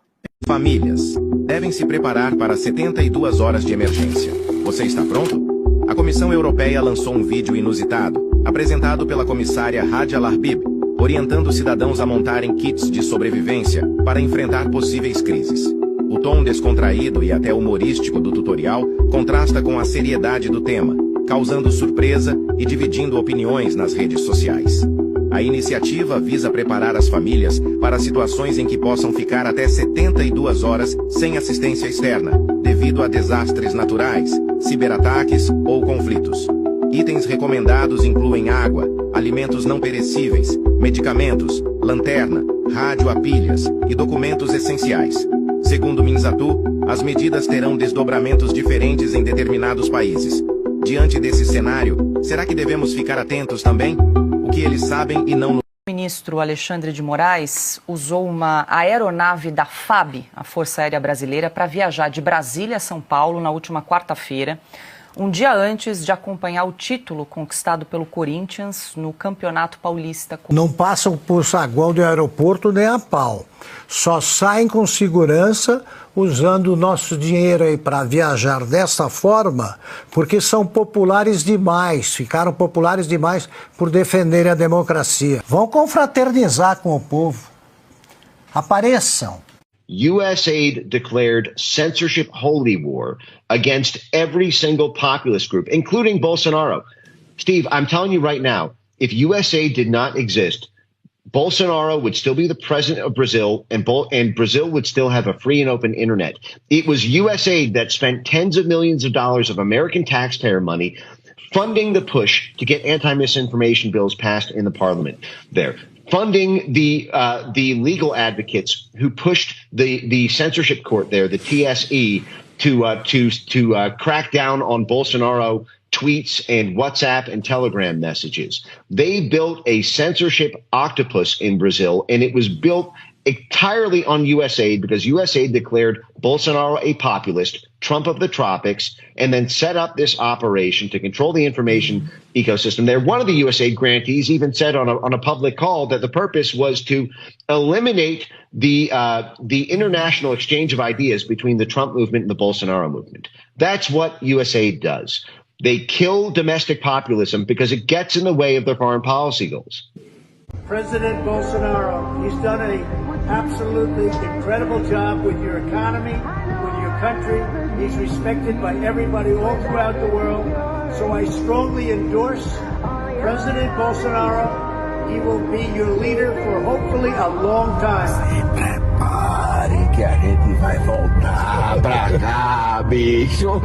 Famílias devem se preparar para 72 horas de emergência. Você está pronto? A Comissão Europeia lançou um vídeo inusitado, apresentado pela comissária Hadja Larbib, orientando os cidadãos a montarem kits de sobrevivência para enfrentar possíveis crises. O tom descontraído e até humorístico do tutorial contrasta com a seriedade do tema, causando surpresa e dividindo opiniões nas redes sociais. A iniciativa visa preparar as famílias para situações em que possam ficar até 72 horas sem assistência externa, devido a desastres naturais, ciberataques ou conflitos. Itens recomendados incluem água, alimentos não perecíveis, medicamentos, lanterna, rádio a pilhas e documentos essenciais. Segundo Minzatu, as medidas terão desdobramentos diferentes em determinados países. Diante desse cenário, será que devemos ficar atentos também? O que eles sabem e não... O ministro Alexandre de Moraes usou uma aeronave da FAB, a Força Aérea Brasileira, para viajar de Brasília a São Paulo na última quarta-feira, um dia antes de acompanhar o título conquistado pelo Corinthians no Campeonato Paulista. Não passam por saguão do aeroporto nem a pau. Só saem com segurança usando o nosso dinheiro aí para viajar dessa forma, porque são populares demais, ficaram populares demais por defenderem a democracia. Vão confraternizar com o povo. Apareçam. USAID declared censorship holy war against every single populist group, including Bolsonaro. Steve, I'm telling you right now, if USAID did not exist, Bolsonaro would still be the president of Brazil, and Brazil would still have a free and open internet. It was USAID that spent tens of millions of dollars of American taxpayer money funding the push to get anti-misinformation bills passed in the parliament there. Funding the legal advocates who pushed the censorship court there, the TSE, to crack down on Bolsonaro tweets and WhatsApp and Telegram messages. They built a censorship octopus in Brazil, and it was built entirely on USAID because USAID declared Bolsonaro a populist, Trump of the tropics, and then set up this operation to control the information ecosystem there. One of the USAID grantees even said on a public call that the purpose was to eliminate the international exchange of ideas between the Trump movement and the Bolsonaro movement. That's what USAID does. They kill domestic populism because it gets in the way of their foreign policy goals. President Bolsonaro, he's done an absolutely incredible job with your economy, with your country. He's respected by everybody all throughout the world. So I strongly endorse President Bolsonaro. He will be your leader for hopefully a long time. Se prepare que a gente vai voltar pra cá, bicho.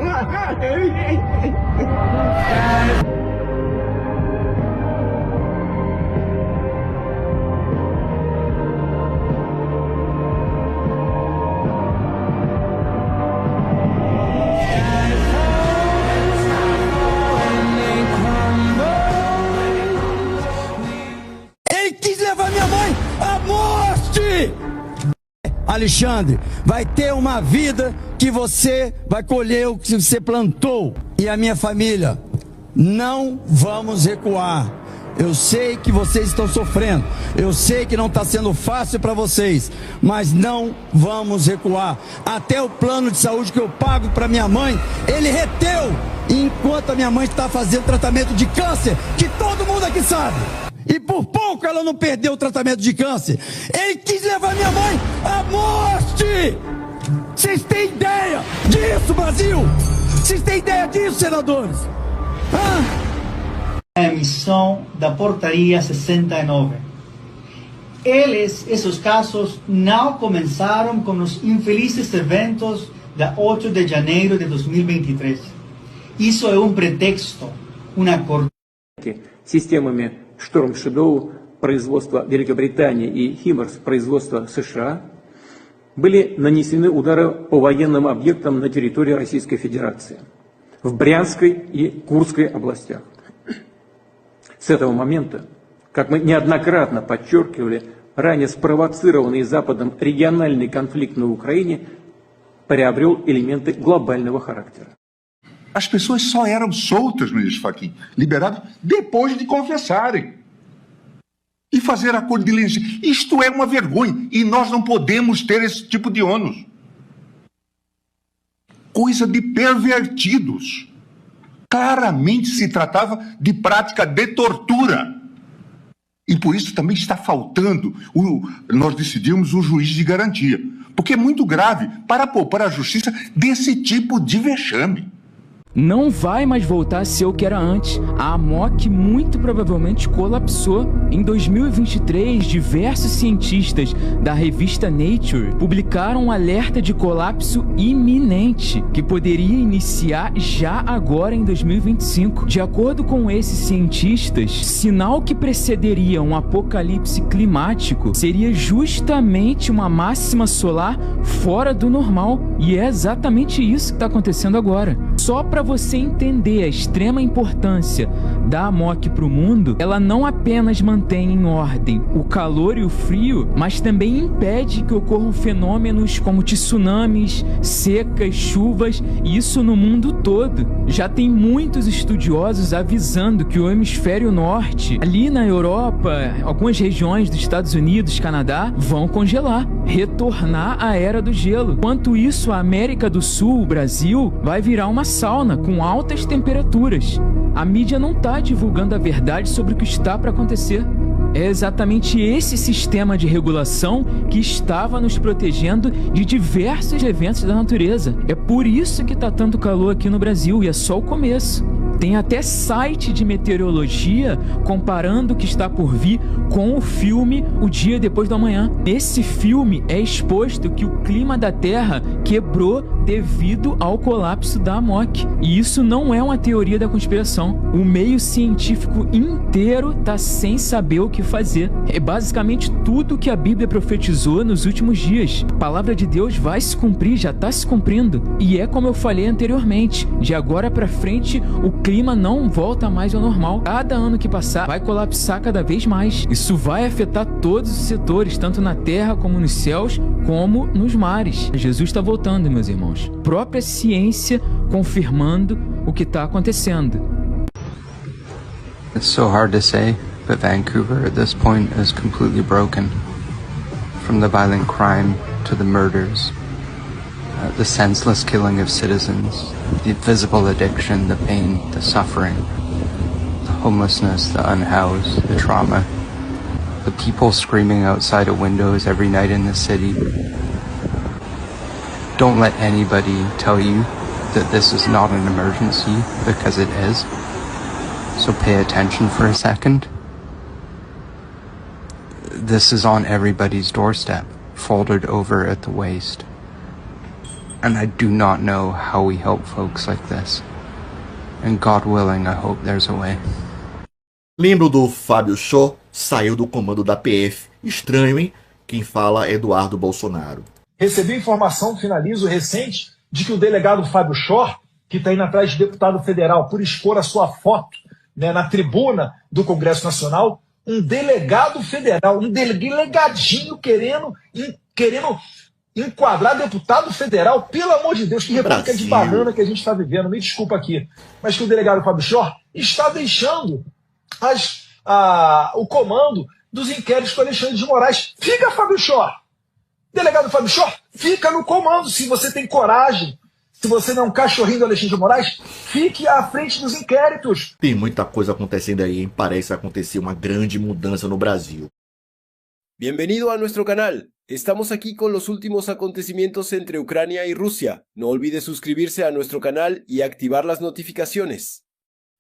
Alexandre, vai ter uma vida que você vai colher o que você plantou. E a minha família, não vamos recuar. Eu sei que vocês estão sofrendo, eu sei que não está sendo fácil para vocês, mas não vamos recuar. Até o plano de saúde que eu pago para minha mãe, ele reteu, enquanto a minha mãe está fazendo tratamento de câncer, que todo mundo aqui sabe. E por pouco ela não perdeu o tratamento de câncer. Ele quis levar minha mãe à morte. Vocês têm ideia disso, Brasil? Vocês têm ideia disso, senadores? A emissão da portaria 69. Esses casos não começaram com os infelizes eventos da 8 de janeiro de 2023. Isso é um pretexto, uma cortina. Системами Storm Shadow производства Великобритании и HIMARS производства США были нанесены удары по военным объектам на территории Российской Федерации, в Брянской и Курской областях. С этого момента, как мы неоднократно подчеркивали, ранее спровоцированный Западом региональный конфликт на Украине приобрел элементы глобального характера. As pessoas só eram soltas, ministro Fachin, liberadas depois de confessarem e fazer acordo de leniência. Isto é uma vergonha e nós não podemos ter esse tipo de ônus. Coisa de pervertidos. Claramente se tratava de prática de tortura. E por isso também está faltando, nós decidimos, o juiz de garantia. Porque é muito grave para poupar a justiça desse tipo de vexame. Não vai mais voltar a ser o que era antes. A AMOC muito provavelmente colapsou. Em 2023, diversos cientistas da revista Nature publicaram um alerta de colapso iminente, que poderia iniciar já agora em 2025. De acordo com esses cientistas, sinal que precederia um apocalipse climático seria justamente uma máxima solar fora do normal. E é exatamente isso que está acontecendo agora. Só para você entender a extrema importância da AMOC para o mundo, ela não apenas mantém em ordem o calor e o frio, mas também impede que ocorram fenômenos como tsunamis, secas, chuvas, e isso no mundo todo. Já tem muitos estudiosos avisando que o hemisfério norte, ali na Europa, algumas regiões dos Estados Unidos, Canadá, vão congelar, retornar à era do gelo. Enquanto isso, a América do Sul, o Brasil, vai virar uma sauna com altas temperaturas. A mídia não está divulgando a verdade sobre o que está para acontecer. É exatamente esse sistema de regulação que estava nos protegendo de diversos eventos da natureza. É por isso que está tanto calor aqui no Brasil, e é só o começo. Tem até site de meteorologia comparando o que está por vir com o filme O Dia Depois do Amanhã. Nesse filme é exposto que o clima da Terra quebrou devido ao colapso da AMOC. E isso não é uma teoria da conspiração. O meio científico inteiro está sem saber o que fazer. É basicamente tudo que a Bíblia profetizou nos últimos dias. A palavra de Deus vai se cumprir, já está se cumprindo. E é como eu falei anteriormente, de agora para frente o clima não volta mais ao normal. Cada ano que passar vai colapsar cada vez mais. Isso vai afetar todos os setores, tanto na terra como nos céus, como nos mares. Jesus está voltando, meus irmãos. A própria ciência confirmando o que está acontecendo. It's so hard to say, but Vancouver at this point is completely broken. From the violent crime to the murders, the senseless killing of citizens, the visible addiction, the pain, the suffering, the homelessness, the unhoused, the trauma, the people screaming outside of windows every night in the city. Don't let anybody tell you that this is not an emergency, because it is. So pay attention for a second. This is on everybody's doorstep, folded over at the waist. And I do not know how we help folks like this. And God willing, I hope there's a way. Lembro do Fábio Shaw, saiu do comando da PF. Estranho, hein? Quem fala é Eduardo Bolsonaro. Recebi informação, finalizo, recente, de que o delegado Fábio Shaw, que está indo atrás de deputado federal por expor a sua foto, né, na tribuna do Congresso Nacional, um delegado federal, um delegadinho querendo enquadrar deputado federal, pelo amor de Deus, que república de banana que a gente está vivendo, me desculpa aqui, mas que o delegado Fábio Shaw está deixando o comando dos inquéritos com Alexandre de Moraes. Fica, Fábio Shaw! Delegado Fábio Shaw, fica no comando, se você tem coragem. Se você não é um cachorrinho do Alexandre de Moraes, fique à frente dos inquéritos. Tem muita coisa acontecendo aí, hein? Parece acontecer uma grande mudança no Brasil. Bienvenido a nuestro canal. Estamos aquí con los últimos acontecimientos entre Ucrania y Rusia. No olvide suscribirse a nuestro canal y activar las notificaciones.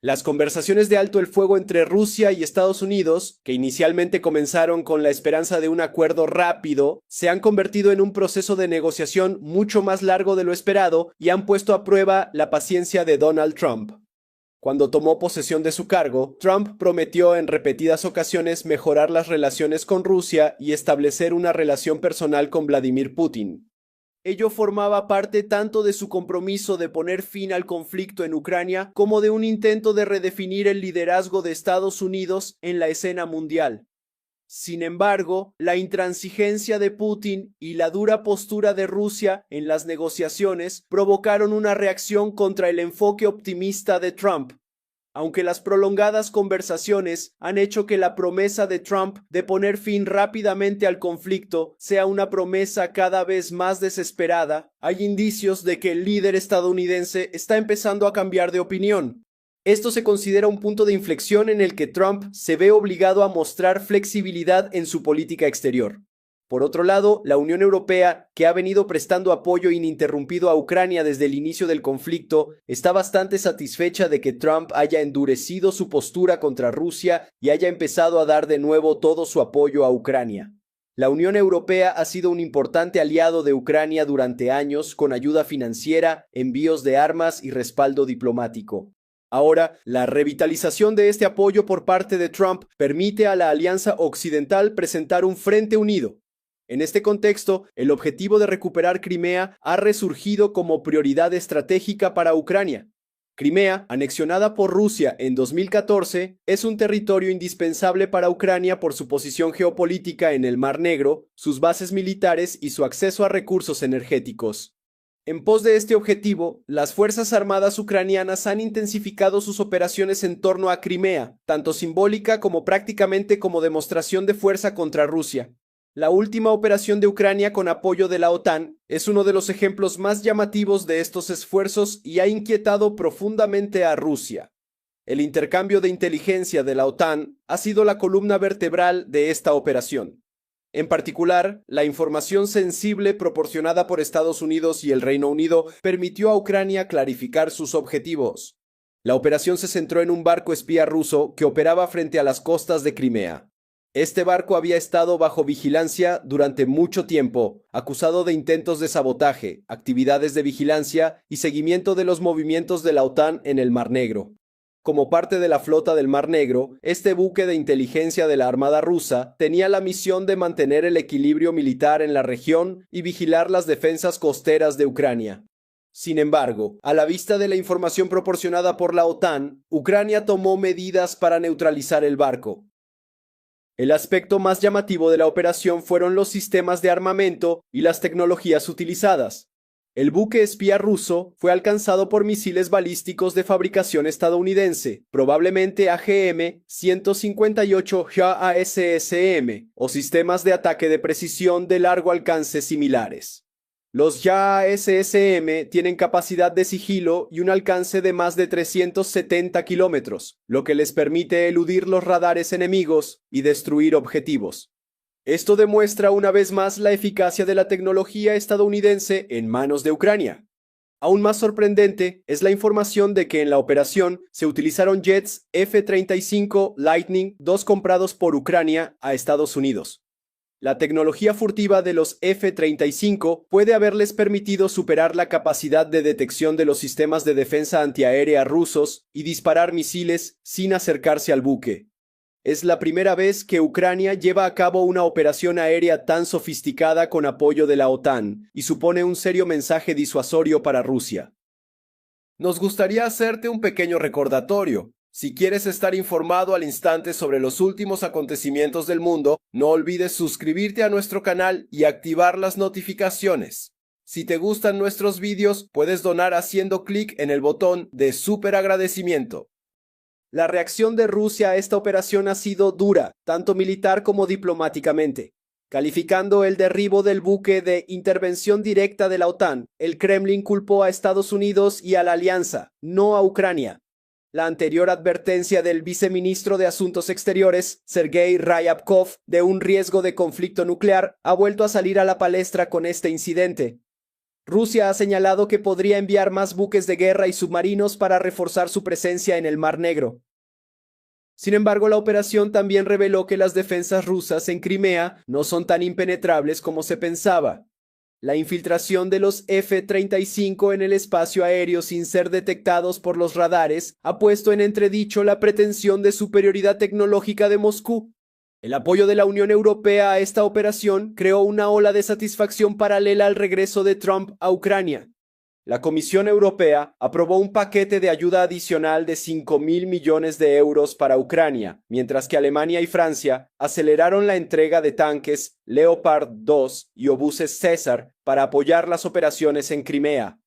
Las conversaciones de alto el fuego entre Rusia y Estados Unidos, que inicialmente comenzaron con la esperanza de un acuerdo rápido, se han convertido en un proceso de negociación mucho más largo de lo esperado y han puesto a prueba la paciencia de Donald Trump. Cuando tomó posesión de su cargo, Trump prometió en repetidas ocasiones mejorar las relaciones con Rusia y establecer una relación personal con Vladimir Putin. Ello formaba parte tanto de su compromiso de poner fin al conflicto en Ucrania como de un intento de redefinir el liderazgo de Estados Unidos en la escena mundial. Sin embargo, la intransigencia de Putin y la dura postura de Rusia en las negociaciones provocaron una reacción contra el enfoque optimista de Trump. Aunque las prolongadas conversaciones han hecho que la promesa de Trump de poner fin rápidamente al conflicto sea una promesa cada vez más desesperada, hay indicios de que el líder estadounidense está empezando a cambiar de opinión. Esto se considera un punto de inflexión en el que Trump se ve obligado a mostrar flexibilidad en su política exterior. Por otro lado, la Unión Europea, que ha venido prestando apoyo ininterrumpido a Ucrania desde el inicio del conflicto, está bastante satisfecha de que Trump haya endurecido su postura contra Rusia y haya empezado a dar de nuevo todo su apoyo a Ucrania. La Unión Europea ha sido un importante aliado de Ucrania durante años con ayuda financiera, envíos de armas y respaldo diplomático. Ahora, la revitalización de este apoyo por parte de Trump permite a la Alianza Occidental presentar un frente unido. En este contexto, el objetivo de recuperar Crimea ha resurgido como prioridad estratégica para Ucrania. Crimea, anexionada por Rusia en 2014, es un territorio indispensable para Ucrania por su posición geopolítica en el Mar Negro, sus bases militares y su acceso a recursos energéticos. En pos de este objetivo, las Fuerzas Armadas ucranianas han intensificado sus operaciones en torno a Crimea, tanto simbólica como prácticamente como demostración de fuerza contra Rusia. La última operación de Ucrania con apoyo de la OTAN es uno de los ejemplos más llamativos de estos esfuerzos y ha inquietado profundamente a Rusia. El intercambio de inteligencia de la OTAN ha sido la columna vertebral de esta operación. En particular, la información sensible proporcionada por Estados Unidos y el Reino Unido permitió a Ucrania clarificar sus objetivos. La operación se centró en un barco espía ruso que operaba frente a las costas de Crimea. Este barco había estado bajo vigilancia durante mucho tiempo, acusado de intentos de sabotaje, actividades de vigilancia y seguimiento de los movimientos de la OTAN en el Mar Negro. Como parte de la flota del Mar Negro, este buque de inteligencia de la Armada rusa tenía la misión de mantener el equilibrio militar en la región y vigilar las defensas costeras de Ucrania. Sin embargo, a la vista de la información proporcionada por la OTAN, Ucrania tomó medidas para neutralizar el barco. El aspecto más llamativo de la operación fueron los sistemas de armamento y las tecnologías utilizadas. El buque espía ruso fue alcanzado por misiles balísticos de fabricación estadounidense, probablemente AGM-158 JASSM, o sistemas de ataque de precisión de largo alcance similares. Los JASSM tienen capacidad de sigilo y un alcance de más de 370 kilómetros, lo que les permite eludir los radares enemigos y destruir objetivos. Esto demuestra una vez más la eficacia de la tecnología estadounidense en manos de Ucrania. Aún más sorprendente es la información de que en la operación se utilizaron jets F-35 Lightning II comprados por Ucrania a Estados Unidos. La tecnología furtiva de los F-35 puede haberles permitido superar la capacidad de detección de los sistemas de defensa antiaérea rusos y disparar misiles sin acercarse al buque. Es la primera vez que Ucrania lleva a cabo una operación aérea tan sofisticada con apoyo de la OTAN y supone un serio mensaje disuasorio para Rusia. Nos gustaría hacerte un pequeño recordatorio. Si quieres estar informado al instante sobre los últimos acontecimientos del mundo, no olvides suscribirte a nuestro canal y activar las notificaciones. Si te gustan nuestros vídeos, puedes donar haciendo clic en el botón de super agradecimiento. La reacción de Rusia a esta operación ha sido dura, tanto militar como diplomáticamente. Calificando el derribo del buque de intervención directa de la OTAN, el Kremlin culpó a Estados Unidos y a la alianza, no a Ucrania. La anterior advertencia del viceministro de Asuntos Exteriores, Sergei Ryabkov, de un riesgo de conflicto nuclear, ha vuelto a salir a la palestra con este incidente. Rusia ha señalado que podría enviar más buques de guerra y submarinos para reforzar su presencia en el Mar Negro. Sin embargo, la operación también reveló que las defensas rusas en Crimea no son tan impenetrables como se pensaba. La infiltración de los F-35 en el espacio aéreo sin ser detectados por los radares ha puesto en entredicho la pretensión de superioridad tecnológica de Moscú. El apoyo de la Unión Europea a esta operación creó una ola de satisfacción paralela al regreso de Trump a Ucrania. La Comisión Europea aprobó un paquete de ayuda adicional de 5.000 millones de euros para Ucrania, mientras que Alemania y Francia aceleraron la entrega de tanques Leopard 2 y obuses César para apoyar las operaciones en Crimea.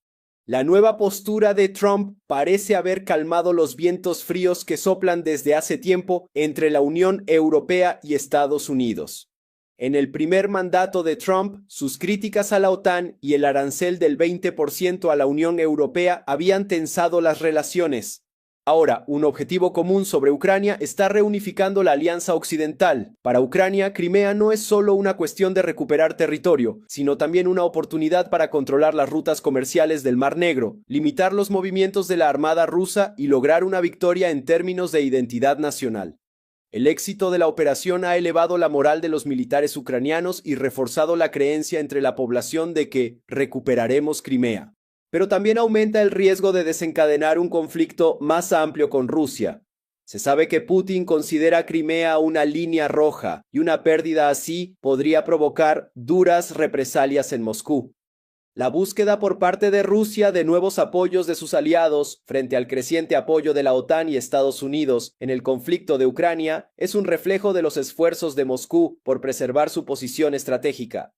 La nueva postura de Trump parece haber calmado los vientos fríos que soplan desde hace tiempo entre la Unión Europea y Estados Unidos. En el primer mandato de Trump, sus críticas a la OTAN y el arancel del 20% a la Unión Europea habían tensado las relaciones. Ahora, un objetivo común sobre Ucrania está reunificando la alianza occidental. Para Ucrania, Crimea no es solo una cuestión de recuperar territorio, sino también una oportunidad para controlar las rutas comerciales del Mar Negro, limitar los movimientos de la Armada rusa y lograr una victoria en términos de identidad nacional. El éxito de la operación ha elevado la moral de los militares ucranianos y reforzado la creencia entre la población de que recuperaremos Crimea. Pero también aumenta el riesgo de desencadenar un conflicto más amplio con Rusia. Se sabe que Putin considera Crimea una línea roja y una pérdida así podría provocar duras represalias en Moscú. La búsqueda por parte de Rusia de nuevos apoyos de sus aliados frente al creciente apoyo de la OTAN y Estados Unidos en el conflicto de Ucrania es un reflejo de los esfuerzos de Moscú por preservar su posición estratégica.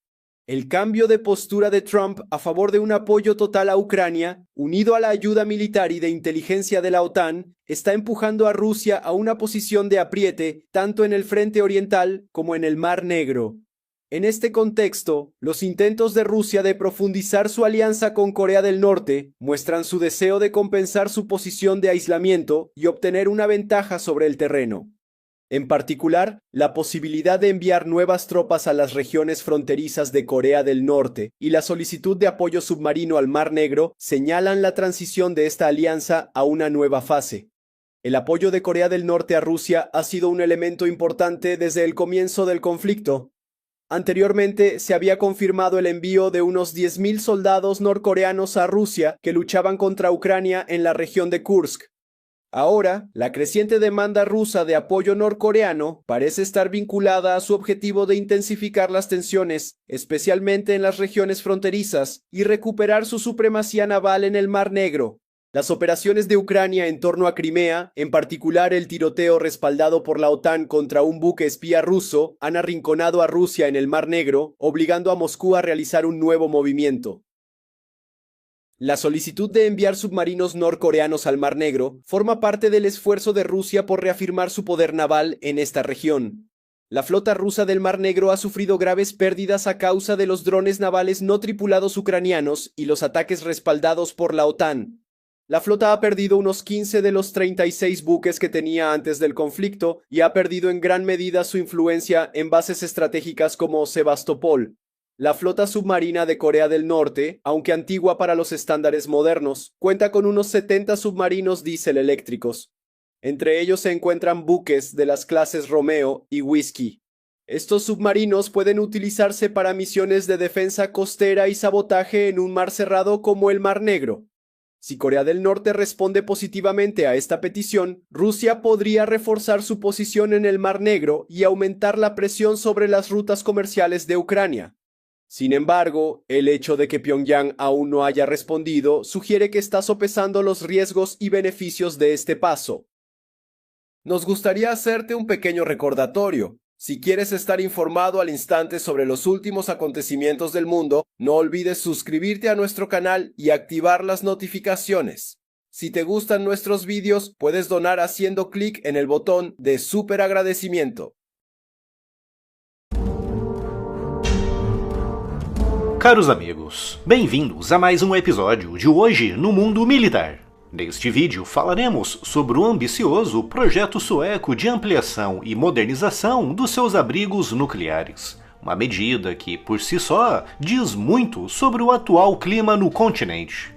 El cambio de postura de Trump a favor de un apoyo total a Ucrania, unido a la ayuda militar y de inteligencia de la OTAN, está empujando a Rusia a una posición de apriete tanto en el frente oriental como en el Mar Negro. En este contexto, los intentos de Rusia de profundizar su alianza con Corea del Norte muestran su deseo de compensar su posición de aislamiento y obtener una ventaja sobre el terreno. En particular, la posibilidad de enviar nuevas tropas a las regiones fronterizas de Corea del Norte y la solicitud de apoyo submarino al Mar Negro señalan la transición de esta alianza a una nueva fase. El apoyo de Corea del Norte a Rusia ha sido un elemento importante desde el comienzo del conflicto. Anteriormente se había confirmado el envío de unos 10.000 soldados norcoreanos a Rusia que luchaban contra Ucrania en la región de Kursk. Ahora, la creciente demanda rusa de apoyo norcoreano parece estar vinculada a su objetivo de intensificar las tensiones, especialmente en las regiones fronterizas, y recuperar su supremacía naval en el Mar Negro. Las operaciones de Ucrania en torno a Crimea, en particular el tiroteo respaldado por la OTAN contra un buque espía ruso, han arrinconado a Rusia en el Mar Negro, obligando a Moscú a realizar un nuevo movimiento. La solicitud de enviar submarinos norcoreanos al Mar Negro forma parte del esfuerzo de Rusia por reafirmar su poder naval en esta región. La flota rusa del Mar Negro ha sufrido graves pérdidas a causa de los drones navales no tripulados ucranianos y los ataques respaldados por la OTAN. La flota ha perdido unos 15 de los 36 buques que tenía antes del conflicto y ha perdido en gran medida su influencia en bases estratégicas como Sebastopol. La flota submarina de Corea del Norte, aunque antigua para los estándares modernos, cuenta con unos 70 submarinos diésel eléctricos. Entre ellos se encuentran buques de las clases Romeo y Whiskey. Estos submarinos pueden utilizarse para misiones de defensa costera y sabotaje en un mar cerrado como el Mar Negro. Si Corea del Norte responde positivamente a esta petición, Rusia podría reforzar su posición en el Mar Negro y aumentar la presión sobre las rutas comerciales de Ucrania. Sin embargo, el hecho de que Pyongyang aún no haya respondido sugiere que está sopesando los riesgos y beneficios de este paso. Nos gustaría hacerte un pequeño recordatorio. Si quieres estar informado al instante sobre los últimos acontecimientos del mundo, no olvides suscribirte a nuestro canal y activar las notificaciones. Si te gustan nuestros vídeos, puedes donar haciendo clic en el botón de super agradecimiento. Caros amigos, bem-vindos a mais um episódio de Hoje no Mundo Militar. Neste vídeo falaremos sobre o ambicioso projeto sueco de ampliação e modernização dos seus abrigos nucleares, uma medida que, por si só, diz muito sobre o atual clima no continente.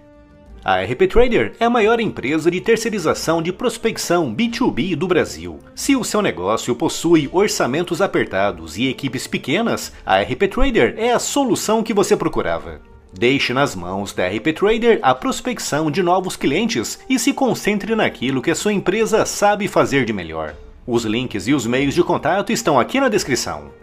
A RP Trader é a maior empresa de terceirização de prospecção B2B do Brasil. Se o seu negócio possui orçamentos apertados e equipes pequenas, a RP Trader é a solução que você procurava. Deixe nas mãos da RP Trader a prospecção de novos clientes e se concentre naquilo que a sua empresa sabe fazer de melhor. Os links e os meios de contato estão aqui na descrição.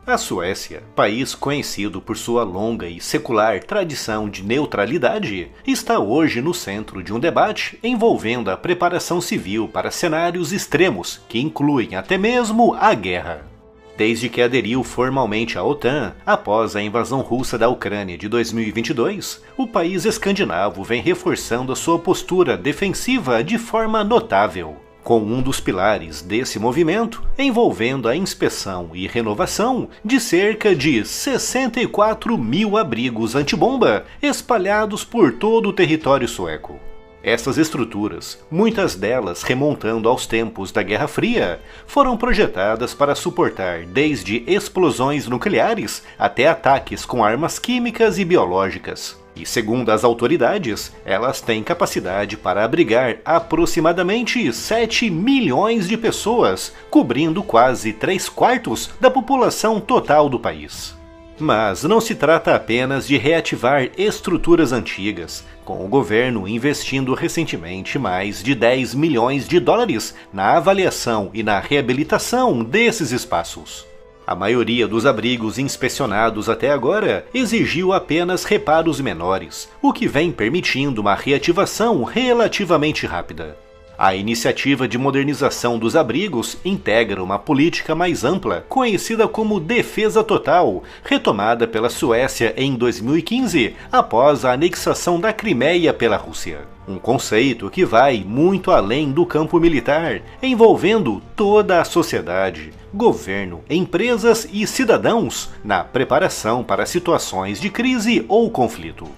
A Suécia, país conhecido por sua longa e secular tradição de neutralidade, está hoje no centro de um debate envolvendo a preparação civil para cenários extremos que incluem até mesmo a guerra. Desde que aderiu formalmente à OTAN, após a invasão russa da Ucrânia de 2022, o país escandinavo vem reforçando a sua postura defensiva de forma notável, com um dos pilares desse movimento envolvendo a inspeção e renovação de cerca de 64 mil abrigos antibomba espalhados por todo o território sueco. Essas estruturas, muitas delas remontando aos tempos da Guerra Fria, foram projetadas para suportar desde explosões nucleares até ataques com armas químicas e biológicas. E segundo as autoridades, elas têm capacidade para abrigar aproximadamente 7 milhões de pessoas, cobrindo quase 3/4 da população total do país. Mas não se trata apenas de reativar estruturas antigas, com o governo investindo recentemente mais de 10 milhões de dólares na avaliação e na reabilitação desses espaços. A maioria dos abrigos inspecionados até agora exigiu apenas reparos menores, o que vem permitindo uma reativação relativamente rápida. A iniciativa de modernização dos abrigos integra uma política mais ampla, conhecida como Defesa Total, retomada pela Suécia em 2015, após a anexação da Crimeia pela Rússia. Um conceito que vai muito além do campo militar, envolvendo toda a sociedade, governo, empresas e cidadãos na preparação para situações de crise ou conflito.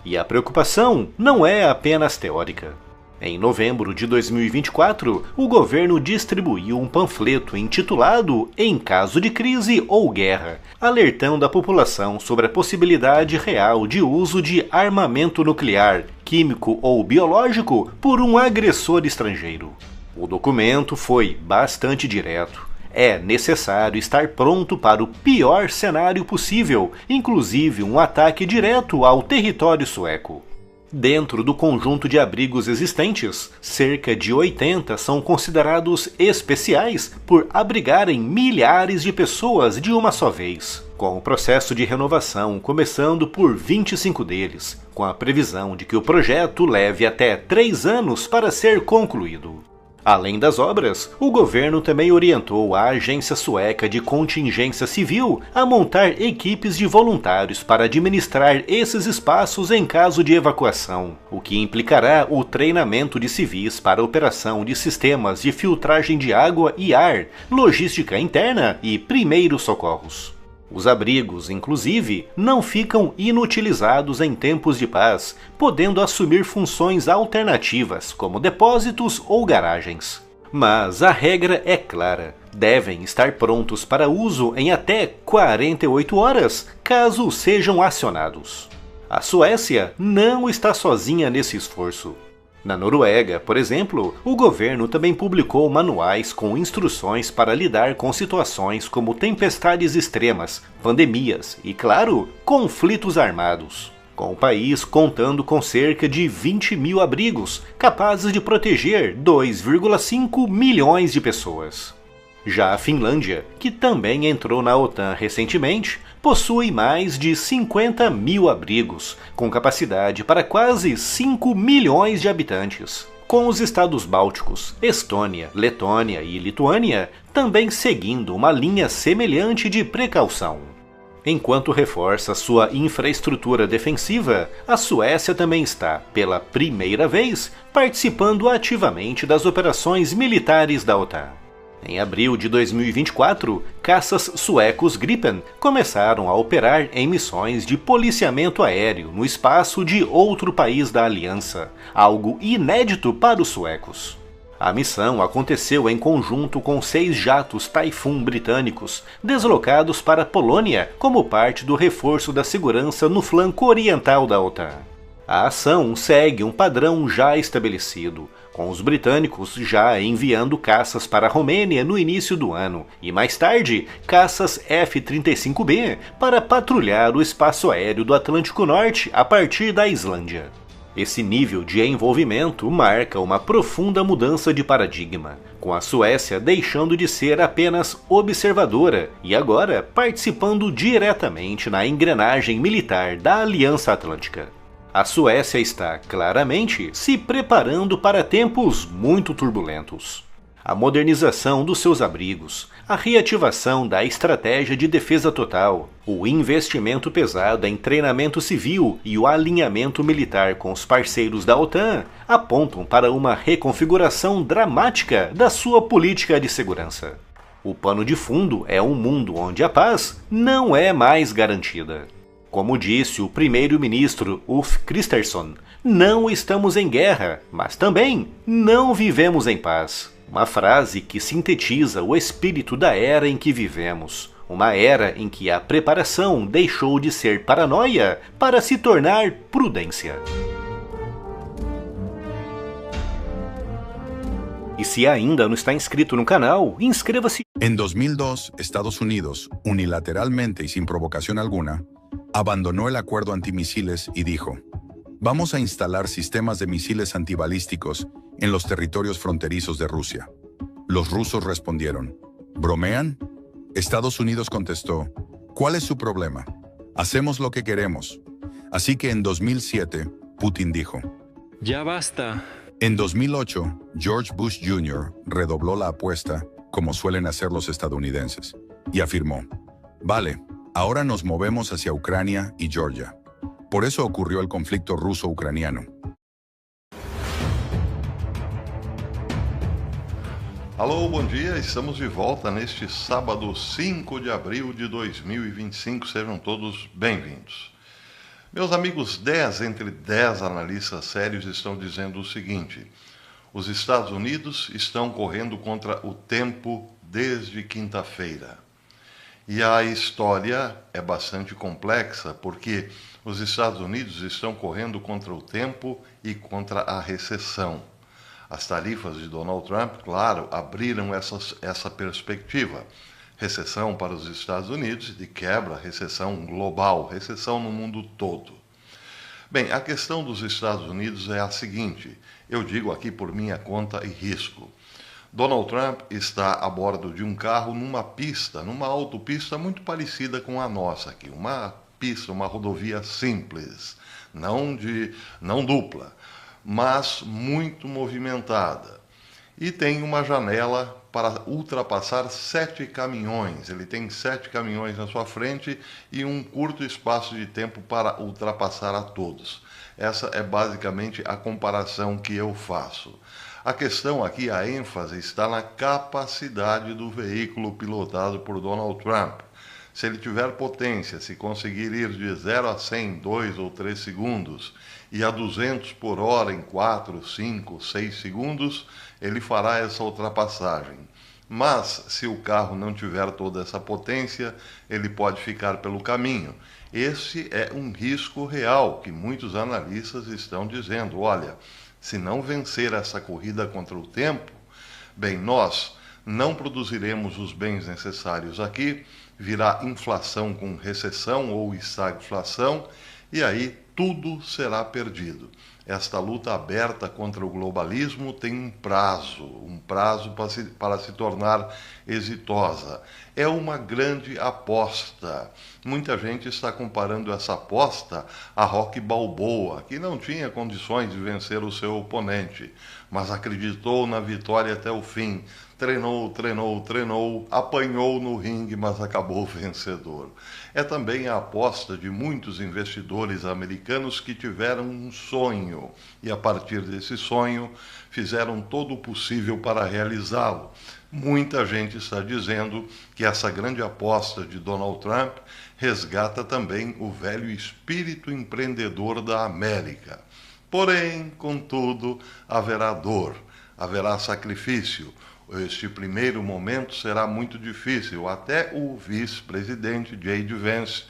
E a preocupação não é apenas teórica. Em novembro de 2024, o governo distribuiu um panfleto intitulado Em Caso de Crise ou Guerra, alertando a população sobre a possibilidade real de uso de armamento nuclear, químico ou biológico por um agressor estrangeiro. O documento foi bastante direto. É necessário estar pronto para o pior cenário possível, inclusive um ataque direto ao território sueco. Dentro do conjunto de abrigos existentes, cerca de 80 são considerados especiais por abrigarem milhares de pessoas de uma só vez, com o processo de renovação começando por 25 deles, com a previsão de que o projeto leve até 3 anos para ser concluído. Além das obras, o governo também orientou a Agência Sueca de Contingência Civil a montar equipes de voluntários para administrar esses espaços em caso de evacuação, o que implicará o treinamento de civis para a operação de sistemas de filtragem de água e ar, logística interna e primeiros socorros. Os abrigos, inclusive, não ficam inutilizados em tempos de paz, podendo assumir funções alternativas, como depósitos ou garagens. Mas a regra é clara: devem estar prontos para uso em até 48 horas, caso sejam acionados. A Suécia não está sozinha nesse esforço. Na Noruega, por exemplo, o governo também publicou manuais com instruções para lidar com situações como tempestades extremas, pandemias e, claro, conflitos armados, com o país contando com cerca de 20 mil abrigos, capazes de proteger 2,5 milhões de pessoas. Já a Finlândia, que também entrou na OTAN recentemente, possui mais de 50 mil abrigos, com capacidade para quase 5 milhões de habitantes. Com os estados bálticos, Estônia, Letônia e Lituânia também seguindo uma linha semelhante de precaução. Enquanto reforça sua infraestrutura defensiva, a Suécia também está, pela primeira vez, participando ativamente das operações militares da OTAN. Em abril de 2024, caças suecos Gripen começaram a operar em missões de policiamento aéreo no espaço de outro país da aliança, algo inédito para os suecos. A missão aconteceu em conjunto com 6 jatos Typhoon britânicos, deslocados para a Polônia como parte do reforço da segurança no flanco oriental da OTAN. A ação segue um padrão já estabelecido, com os britânicos já enviando caças para a Romênia no início do ano, e mais tarde, caças F-35B para patrulhar o espaço aéreo do Atlântico Norte a partir da Islândia. Esse nível de envolvimento marca uma profunda mudança de paradigma, com a Suécia deixando de ser apenas observadora e agora participando diretamente na engrenagem militar da Aliança Atlântica. A Suécia está, claramente, se preparando para tempos muito turbulentos. A modernização dos seus abrigos, a reativação da estratégia de defesa total, o investimento pesado em treinamento civil e o alinhamento militar com os parceiros da OTAN apontam para uma reconfiguração dramática da sua política de segurança. O pano de fundo é um mundo onde a paz não é mais garantida. Como disse o primeiro-ministro Ulf Kristersson, não estamos em guerra, mas também não vivemos em paz. Uma frase que sintetiza o espírito da era em que vivemos. Uma era em que a preparação deixou de ser paranoia para se tornar prudência. E se ainda não está inscrito no canal, inscreva-se. En 2002, Estados Unidos, unilateralmente y sin provocación alguna, abandonó el acuerdo antimisiles y dijo: vamos a instalar sistemas de misiles antibalísticos en los territorios fronterizos de Rusia. Los rusos respondieron: ¿bromean? Estados Unidos contestó: ¿cuál es su problema? Hacemos lo que queremos. Así que en 2007, Putin dijo: ya basta. En 2008, George Bush Jr. redobló la apuesta, como suelen hacer los estadounidenses, y afirmó: vale, ahora nos movemos hacia Ucrania y Georgia. Por eso ocurrió el conflicto ruso-ucraniano. Alô, bom dia, estamos de volta neste sábado 5 de abril de 2025, sejam todos bem-vindos. Meus amigos, 10 entre 10 analistas sérios estão dizendo o seguinte: os Estados Unidos estão correndo contra o tempo desde quinta-feira. E a história é bastante complexa, porque os Estados Unidos estão correndo contra o tempo e contra a recessão. As tarifas de Donald Trump, claro, abriram essa perspectiva. Recessão para os Estados Unidos, de quebra, recessão global, recessão no mundo todo. Bem, a questão dos Estados Unidos é a seguinte, eu digo aqui por minha conta e risco. Donald Trump está a bordo de um carro numa pista, numa autopista muito parecida com a nossa aqui, uma pista, uma rodovia simples, não dupla, mas muito movimentada. E tem uma janela para ultrapassar 7 caminhões. Ele tem 7 caminhões na sua frente e um curto espaço de tempo para ultrapassar a todos. Essa é basicamente a comparação que eu faço. A questão aqui, a ênfase, está na capacidade do veículo pilotado por Donald Trump. Se ele tiver potência, se conseguir ir de 0 a 100 em 2 ou 3 segundos e a 200 por hora em 4, 5, 6 segundos, ele fará essa ultrapassagem. Mas, se o carro não tiver toda essa potência, ele pode ficar pelo caminho. Esse é um risco real que muitos analistas estão dizendo. Olha, se não vencer essa corrida contra o tempo, bem, nós não produziremos os bens necessários aqui, virá inflação com recessão ou estagflação, e aí tudo será perdido. Esta luta aberta contra o globalismo tem um prazo para se tornar exitosa. É uma grande aposta. Muita gente está comparando essa aposta a Rocky Balboa, que não tinha condições de vencer o seu oponente, mas acreditou na vitória até o fim. Treinou, apanhou no ringue, mas acabou vencedor. É também a aposta de muitos investidores americanos que tiveram um sonho e, a partir desse sonho, fizeram todo o possível para realizá-lo. Muita gente está dizendo que essa grande aposta de Donald Trump resgata também o velho espírito empreendedor da América. Porém, contudo, haverá dor, haverá sacrifício. Este primeiro momento será muito difícil. Até o vice-presidente J.D. Vance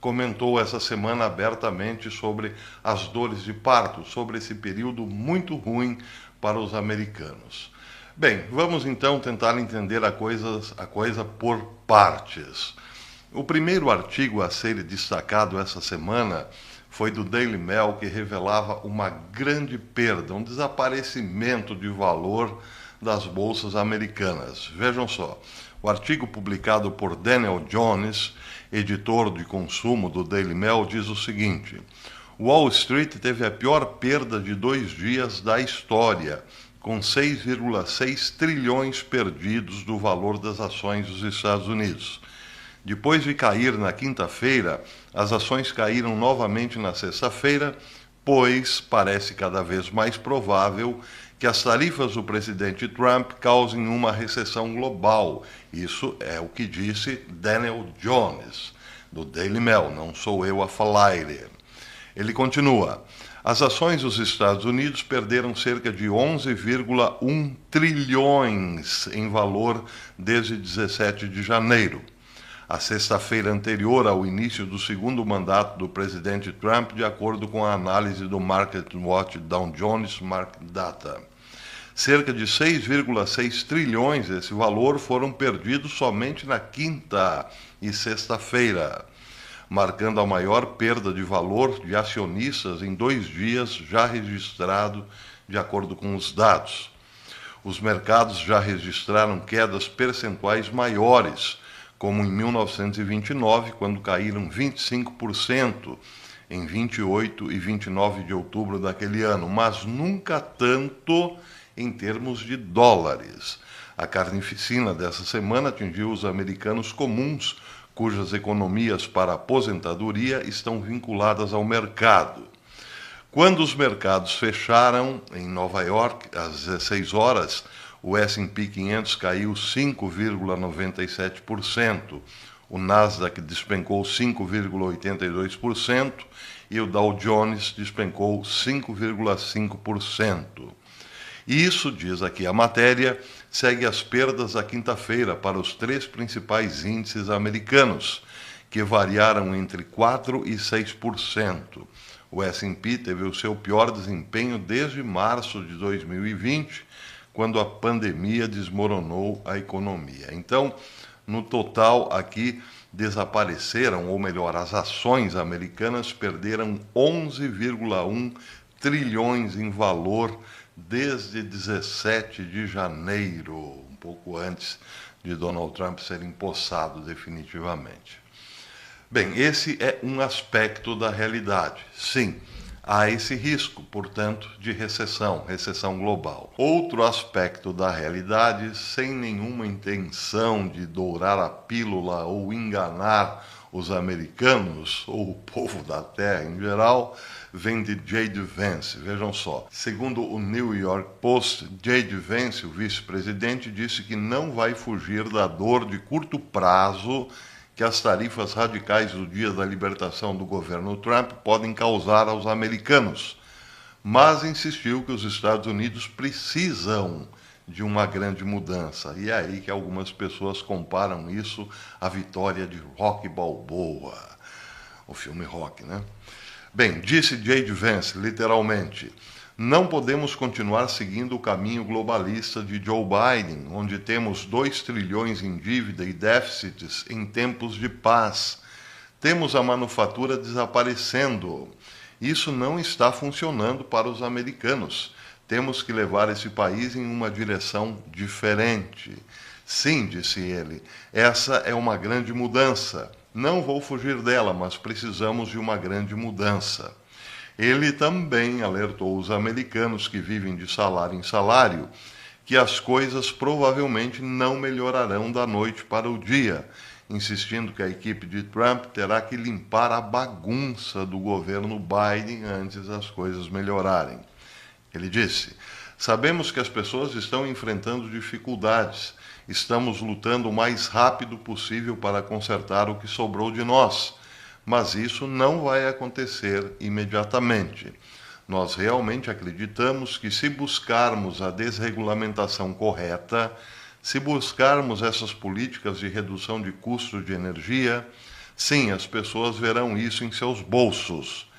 comentou essa semana abertamente sobre as dores de parto, sobre esse período muito ruim para os americanos. Bem, vamos então tentar entender a coisa por partes. O primeiro artigo a ser destacado essa semana foi do Daily Mail, que revelava uma grande perda, um desaparecimento de valor das bolsas americanas. Vejam só, o artigo publicado por Daniel Jones, editor de consumo do Daily Mail, diz o seguinte: Wall Street teve a pior perda de 2 dias da história, com 6,6 trilhões perdidos do valor das ações dos Estados Unidos. Depois de cair na quinta-feira, as ações caíram novamente na sexta-feira, pois parece cada vez mais provável que as tarifas do presidente Trump causem uma recessão global. Isso é o que disse Daniel Jones, do Daily Mail, não sou eu a falar. Ele continua: as ações dos Estados Unidos perderam cerca de 11,1 trilhões em valor desde 17 de janeiro. A sexta-feira anterior ao início do segundo mandato do presidente Trump, de acordo com a análise do Market Watch Dow Jones Market Data. Cerca de 6,6 trilhões desse valor foram perdidos somente na quinta e sexta-feira, marcando a maior perda de valor de acionistas em 2 dias já registrado, de acordo com os dados. Os mercados já registraram quedas percentuais maiores, como em 1929, quando caíram 25%, em 28 e 29 de outubro daquele ano, mas nunca tanto em termos de dólares. A carnificina dessa semana atingiu os americanos comuns, cujas economias para aposentadoria estão vinculadas ao mercado. Quando os mercados fecharam em Nova York, às 16 horas, o S&P 500 caiu 5,97%, o Nasdaq despencou 5,82% e o Dow Jones despencou 5,5%. E isso, diz aqui a matéria, segue as perdas da quinta-feira para os 3 principais índices americanos, que variaram entre 4% e 6%. O S&P teve o seu pior desempenho desde março de 2020, quando a pandemia desmoronou a economia. Então, no total aqui, desapareceram, ou melhor, as ações americanas perderam 11,1 trilhões em valor desde 17 de janeiro, um pouco antes de Donald Trump ser empossado definitivamente. Bem, esse é um aspecto da realidade. Sim, há esse risco, portanto, de recessão global. Outro aspecto da realidade, sem nenhuma intenção de dourar a pílula ou enganar os americanos, ou o povo da Terra em geral, vem de J.D. Vance. Vejam só, segundo o New York Post, J.D. Vance, o vice-presidente, disse que não vai fugir da dor de curto prazo que as tarifas radicais do dia da libertação do governo Trump podem causar aos americanos, mas insistiu que os Estados Unidos precisam de uma grande mudança. E é aí que algumas pessoas comparam isso à vitória de Rocky Balboa, o filme Rocky, né? Bem, disse J.D. Vance, literalmente, não podemos continuar seguindo o caminho globalista de Joe Biden, onde temos 2 trilhões em dívida e déficits em tempos de paz. Temos a manufatura desaparecendo. Isso não está funcionando para os americanos. Temos que levar esse país em uma direção diferente. Sim, disse ele, essa é uma grande mudança. Não vou fugir dela, mas precisamos de uma grande mudança. Ele também alertou os americanos que vivem de salário em salário que as coisas provavelmente não melhorarão da noite para o dia, insistindo que a equipe de Trump terá que limpar a bagunça do governo Biden antes das coisas melhorarem. Ele disse, sabemos que as pessoas estão enfrentando dificuldades, estamos lutando o mais rápido possível para consertar o que sobrou de nós, mas isso não vai acontecer imediatamente. Nós realmente acreditamos que se buscarmos a desregulamentação correta, se buscarmos essas políticas de redução de custos de energia, sim, as pessoas verão isso em seus bolsos.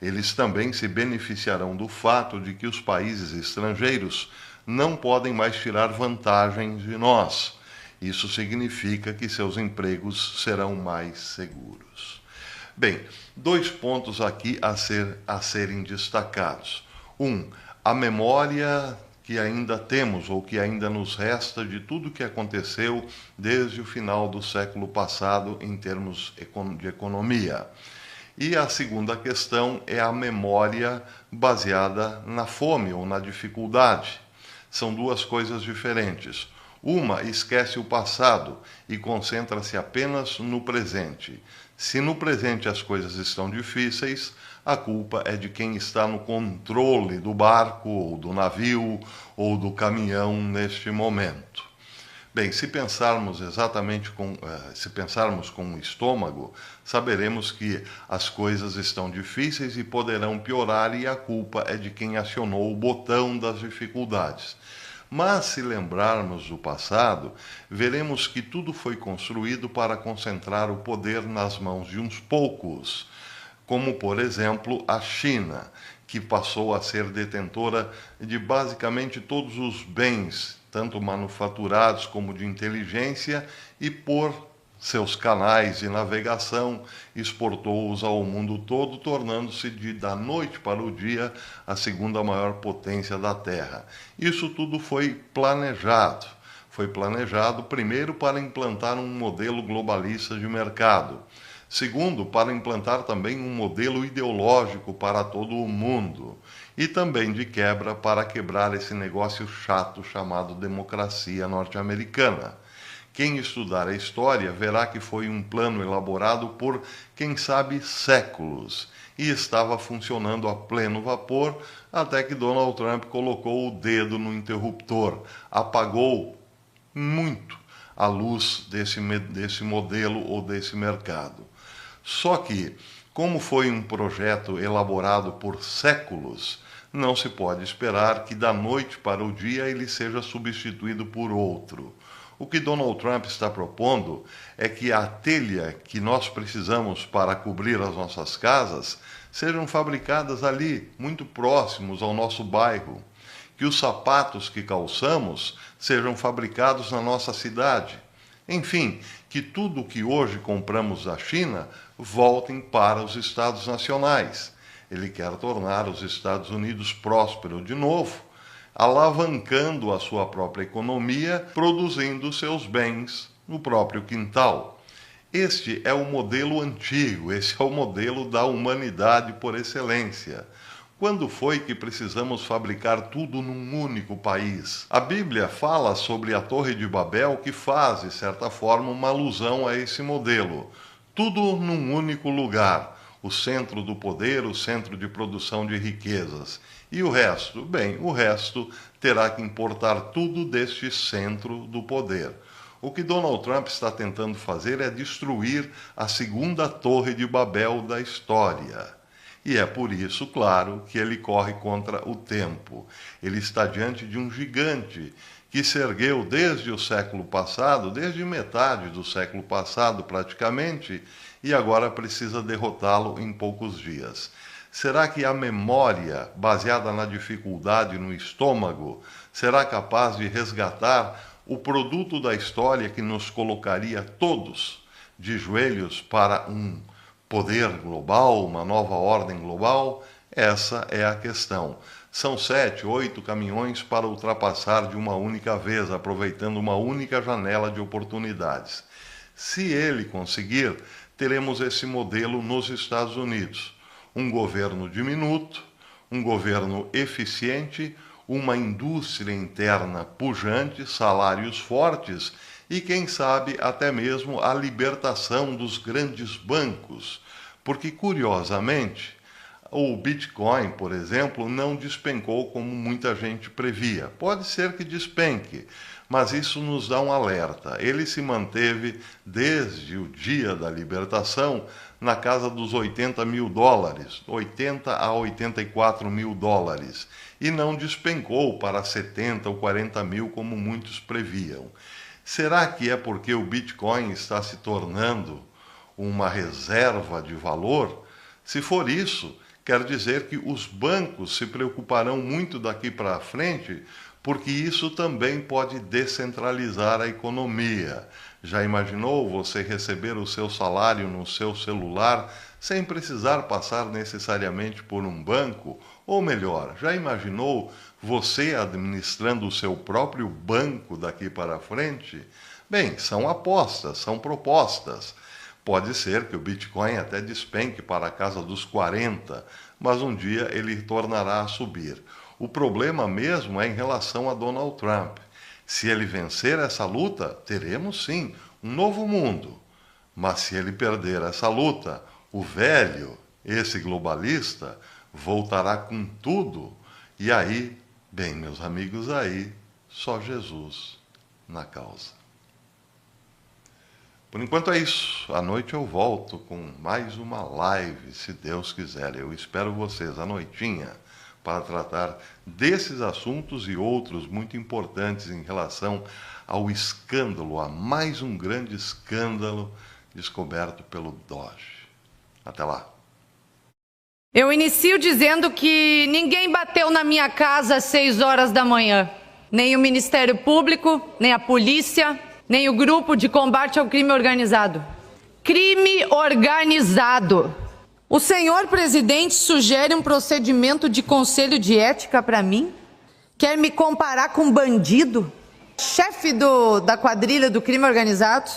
Eles também se beneficiarão do fato de que os países estrangeiros não podem mais tirar vantagens de nós. Isso significa que seus empregos serão mais seguros. Bem, 2 pontos aqui a serem destacados. A memória que ainda temos ou que ainda nos resta de tudo que aconteceu desde o final do século passado em termos de economia. E a segunda questão é a memória baseada na fome ou na dificuldade. São 2 coisas diferentes. Uma esquece o passado e concentra-se apenas no presente. Se no presente as coisas estão difíceis, a culpa é de quem está no controle do barco, ou do navio, ou do caminhão neste momento. Bem, se pensarmos com o estômago, saberemos que as coisas estão difíceis e poderão piorar e a culpa é de quem acionou o botão das dificuldades. Mas se lembrarmos do passado, veremos que tudo foi construído para concentrar o poder nas mãos de uns poucos, como, por exemplo, a China, que passou a ser detentora de basicamente todos os bens, tanto manufaturados como de inteligência, e por seus canais de navegação exportou-os ao mundo todo, tornando-se da noite para o dia a 2ª maior potência da Terra. Isso tudo foi planejado. Foi planejado, primeiro, para implantar um modelo globalista de mercado. Segundo, para implantar também um modelo ideológico para todo o mundo. E também, de quebra, para quebrar esse negócio chato chamado democracia norte-americana. Quem estudar a história verá que foi um plano elaborado por, quem sabe, séculos, e estava funcionando a pleno vapor até que Donald Trump colocou o dedo no interruptor, apagou muito a luz desse modelo ou desse mercado. Só que, como foi um projeto elaborado por séculos, não se pode esperar que da noite para o dia ele seja substituído por outro. O que Donald Trump está propondo é que a telha que nós precisamos para cobrir as nossas casas sejam fabricadas ali, muito próximos ao nosso bairro. Que os sapatos que calçamos sejam fabricados na nossa cidade. Enfim, que tudo que hoje compramos da China voltem para os Estados nacionais. Ele quer tornar os Estados Unidos prósperos de novo, alavancando a sua própria economia, produzindo seus bens no próprio quintal. Este é o modelo antigo, esse é o modelo da humanidade por excelência. Quando foi que precisamos fabricar tudo num único país? A Bíblia fala sobre a Torre de Babel, que faz, de certa forma, uma alusão a esse modelo. Tudo num único lugar. O centro do poder, o centro de produção de riquezas. E o resto? Bem, o resto terá que importar tudo deste centro do poder. O que Donald Trump está tentando fazer é destruir a segunda Torre de Babel da história. E é por isso, claro, que ele corre contra o tempo. Ele está diante de um gigante que se ergueu desde o século passado, desde metade do século passado praticamente, e agora precisa derrotá-lo em poucos dias. Será que a memória, baseada na dificuldade no estômago, será capaz de resgatar o produto da história que nos colocaria todos de joelhos para um poder global, uma nova ordem global? Essa é a questão. São 7, 8 caminhões para ultrapassar de uma única vez, aproveitando uma única janela de oportunidades. Se ele conseguir, teremos esse modelo nos Estados Unidos. Um governo diminuto, um governo eficiente, uma indústria interna pujante, salários fortes e, quem sabe, até mesmo a libertação dos grandes bancos. Porque, curiosamente, o Bitcoin, por exemplo, não despencou como muita gente previa. Pode ser que despenque, mas isso nos dá um alerta. Ele se manteve desde o dia da libertação na casa dos 80 mil dólares, 80 a 84 mil dólares, e não despencou para 70 ou 40 mil como muitos previam. Será que é porque o Bitcoin está se tornando uma reserva de valor? Se for isso, quer dizer que os bancos se preocuparão muito daqui para frente, porque isso também pode descentralizar a economia. Já imaginou você receber o seu salário no seu celular sem precisar passar necessariamente por um banco? Ou melhor, já imaginou você administrando o seu próprio banco daqui para frente? Bem, são apostas, são propostas. Pode ser que o Bitcoin até despenque para a casa dos 40, mas um dia ele tornará a subir. O problema mesmo é em relação a Donald Trump. Se ele vencer essa luta, teremos sim um novo mundo. Mas se ele perder essa luta, o velho, esse globalista, voltará com tudo. E aí, bem, meus amigos, aí só Jesus na causa. Por enquanto é isso. À noite eu volto com mais uma live, se Deus quiser. Eu espero vocês à noitinha para tratar desses assuntos e outros muito importantes em relação ao escândalo, a mais um grande escândalo descoberto pelo DOGE. Até lá. Eu inicio dizendo que ninguém bateu na minha casa às 6 horas da manhã. Nem o Ministério Público, nem a polícia, nem o Grupo de Combate ao Crime Organizado. Crime organizado. O senhor presidente sugere um procedimento de conselho de ética para mim? Quer me comparar com um bandido? Chefe da quadrilha do crime organizado?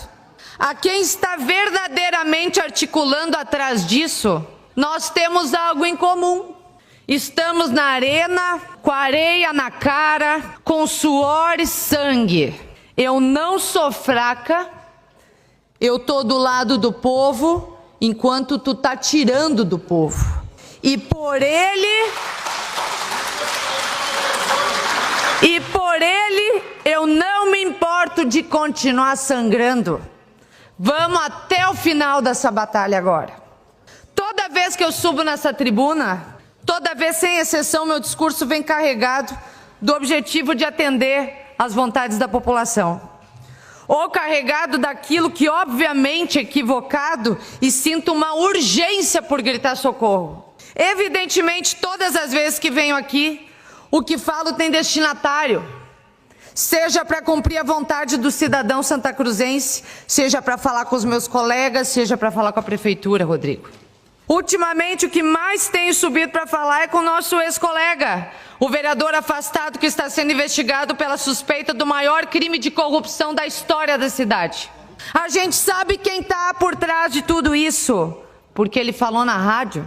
A quem está verdadeiramente articulando atrás disso, nós temos algo em comum. Estamos na arena, com areia na cara, com suor e sangue. Eu não sou fraca, eu tô do lado do povo, enquanto tu tá tirando do povo. E por ele eu não me importo de continuar sangrando. Vamos até o final dessa batalha agora. Toda vez que eu subo nessa tribuna, toda vez sem exceção, meu discurso vem carregado do objetivo de atender às vontades da população. Ou carregado daquilo que obviamente é equivocado e sinto uma urgência por gritar socorro. Evidentemente, todas as vezes que venho aqui, o que falo tem destinatário. seja para cumprir a vontade do cidadão santacruzense, seja para falar com os meus colegas, seja para falar com a prefeitura, Rodrigo. Ultimamente, o que mais tenho subido para falar é com o nosso ex-colega, o vereador afastado que está sendo investigado pela suspeita do maior crime de corrupção da história da cidade. A gente sabe quem está por trás de tudo isso, porque ele falou na rádio.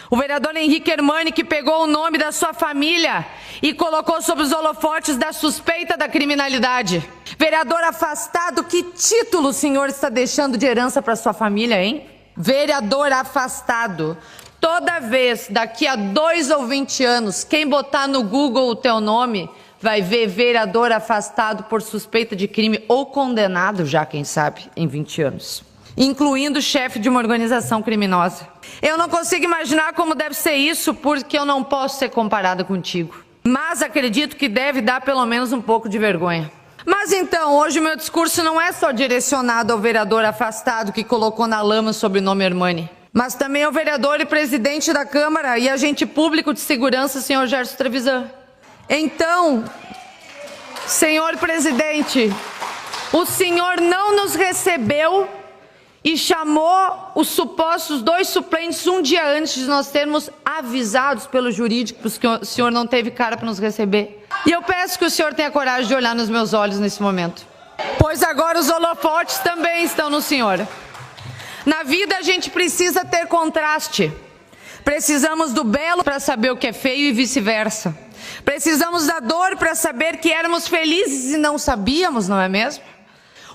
O vereador Henrique Hermani, que pegou o nome da sua família e colocou sob os holofotes da suspeita da criminalidade. Vereador afastado, que título o senhor está deixando de herança para sua família, hein? Vereador afastado. Toda vez, daqui a 2 ou 20 anos, quem botar no Google o teu nome vai ver vereador afastado por suspeita de crime ou condenado já, quem sabe, em 20 anos. Incluindo chefe de uma organização criminosa. Eu não consigo imaginar como deve ser isso, porque eu não posso ser comparada contigo. Mas acredito que deve dar pelo menos um pouco de vergonha. Mas então, hoje o meu discurso não é só direcionado ao vereador afastado que colocou na lama o sobrenome Hermani, mas também ao vereador e presidente da Câmara e agente público de segurança, senhor Gerson Trevisan. Então, senhor presidente, o senhor não nos recebeu e chamou os supostos 2 suplentes um dia antes de nós sermos avisados pelo jurídico, porque o senhor não teve cara para nos receber. E eu peço que o senhor tenha coragem de olhar nos meus olhos nesse momento, pois agora os holofotes também estão no senhor. Na vida a gente precisa ter contraste. Precisamos do belo para saber o que é feio e vice-versa. Precisamos da dor para saber que éramos felizes e não sabíamos, não é mesmo?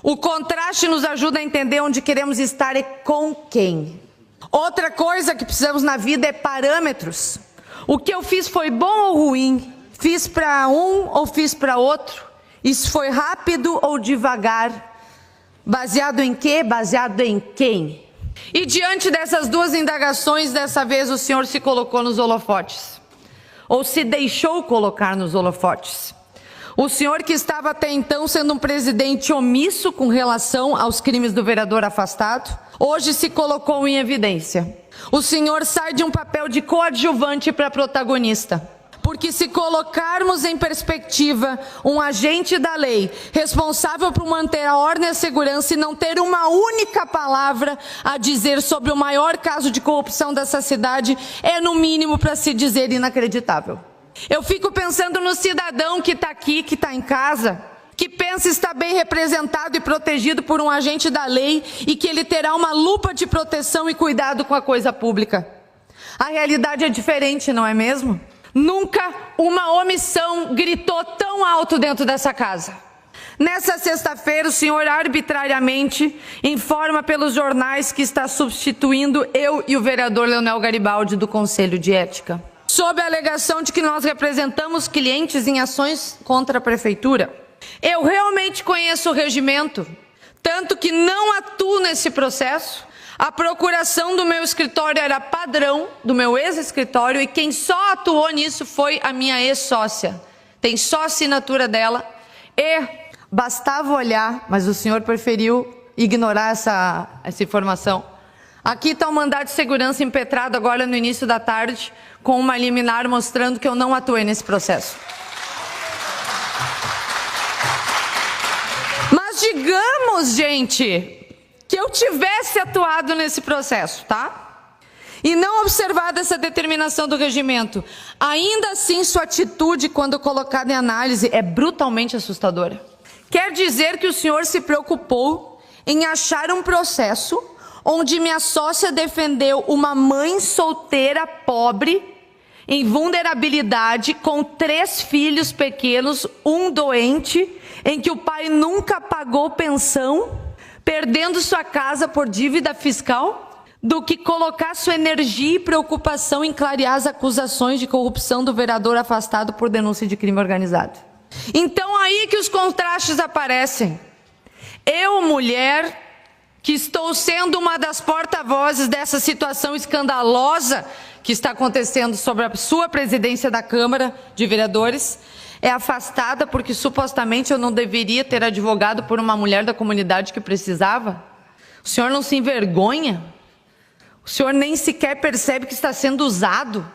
O contraste nos ajuda a entender onde queremos estar e com quem. Outra coisa que precisamos na vida é parâmetros. O que eu fiz foi bom ou ruim? Fiz para um ou fiz para outro? Isso foi rápido ou devagar? Baseado em quê? Baseado em quem? E diante dessas 2 indagações, dessa vez o senhor se colocou nos holofotes. Ou se deixou colocar nos holofotes. O senhor, que estava até então sendo um presidente omisso com relação aos crimes do vereador afastado, hoje se colocou em evidência. O senhor sai de um papel de coadjuvante para protagonista. Porque se colocarmos em perspectiva um agente da lei responsável por manter a ordem e a segurança e não ter uma única palavra a dizer sobre o maior caso de corrupção dessa cidade, é no mínimo para se dizer inacreditável. Eu fico pensando no cidadão que está aqui, que está em casa, que pensa estar bem representado e protegido por um agente da lei e que ele terá uma lupa de proteção e cuidado com a coisa pública. A realidade é diferente, não é mesmo? Nunca uma omissão gritou tão alto dentro dessa casa. Nessa sexta-feira, o senhor arbitrariamente informa pelos jornais que está substituindo eu e o vereador Leonel Garibaldi do Conselho de Ética, sob a alegação de que nós representamos clientes em ações contra a prefeitura. Eu realmente conheço o regimento, tanto que não atuo nesse processo. A procuração do meu escritório era padrão do meu ex-escritório e quem só atuou nisso foi a minha ex-sócia. Tem só a assinatura dela e bastava olhar, mas o senhor preferiu ignorar essa informação. Aqui está o mandado de segurança impetrado agora no início da tarde, com uma liminar mostrando que eu não atuei nesse processo. Mas digamos, gente, que eu tivesse atuado nesse processo, tá? E não observado essa determinação do regimento. Ainda assim, sua atitude, quando colocada em análise, é brutalmente assustadora. Quer dizer que o senhor se preocupou em achar um processo onde minha sócia defendeu uma mãe solteira pobre, em vulnerabilidade, com 3 filhos pequenos, um doente, em que o pai nunca pagou pensão, perdendo sua casa por dívida fiscal, do que colocar sua energia e preocupação em clarear as acusações de corrupção do vereador afastado por denúncia de crime organizado. Então aí que os contrastes aparecem. Eu, mulher, que estou sendo uma das porta-vozes dessa situação escandalosa que está acontecendo sobre a sua presidência da Câmara de Vereadores, é afastada porque supostamente eu não deveria ter advogado por uma mulher da comunidade que precisava? O senhor não se envergonha? O senhor nem sequer percebe que está sendo usado?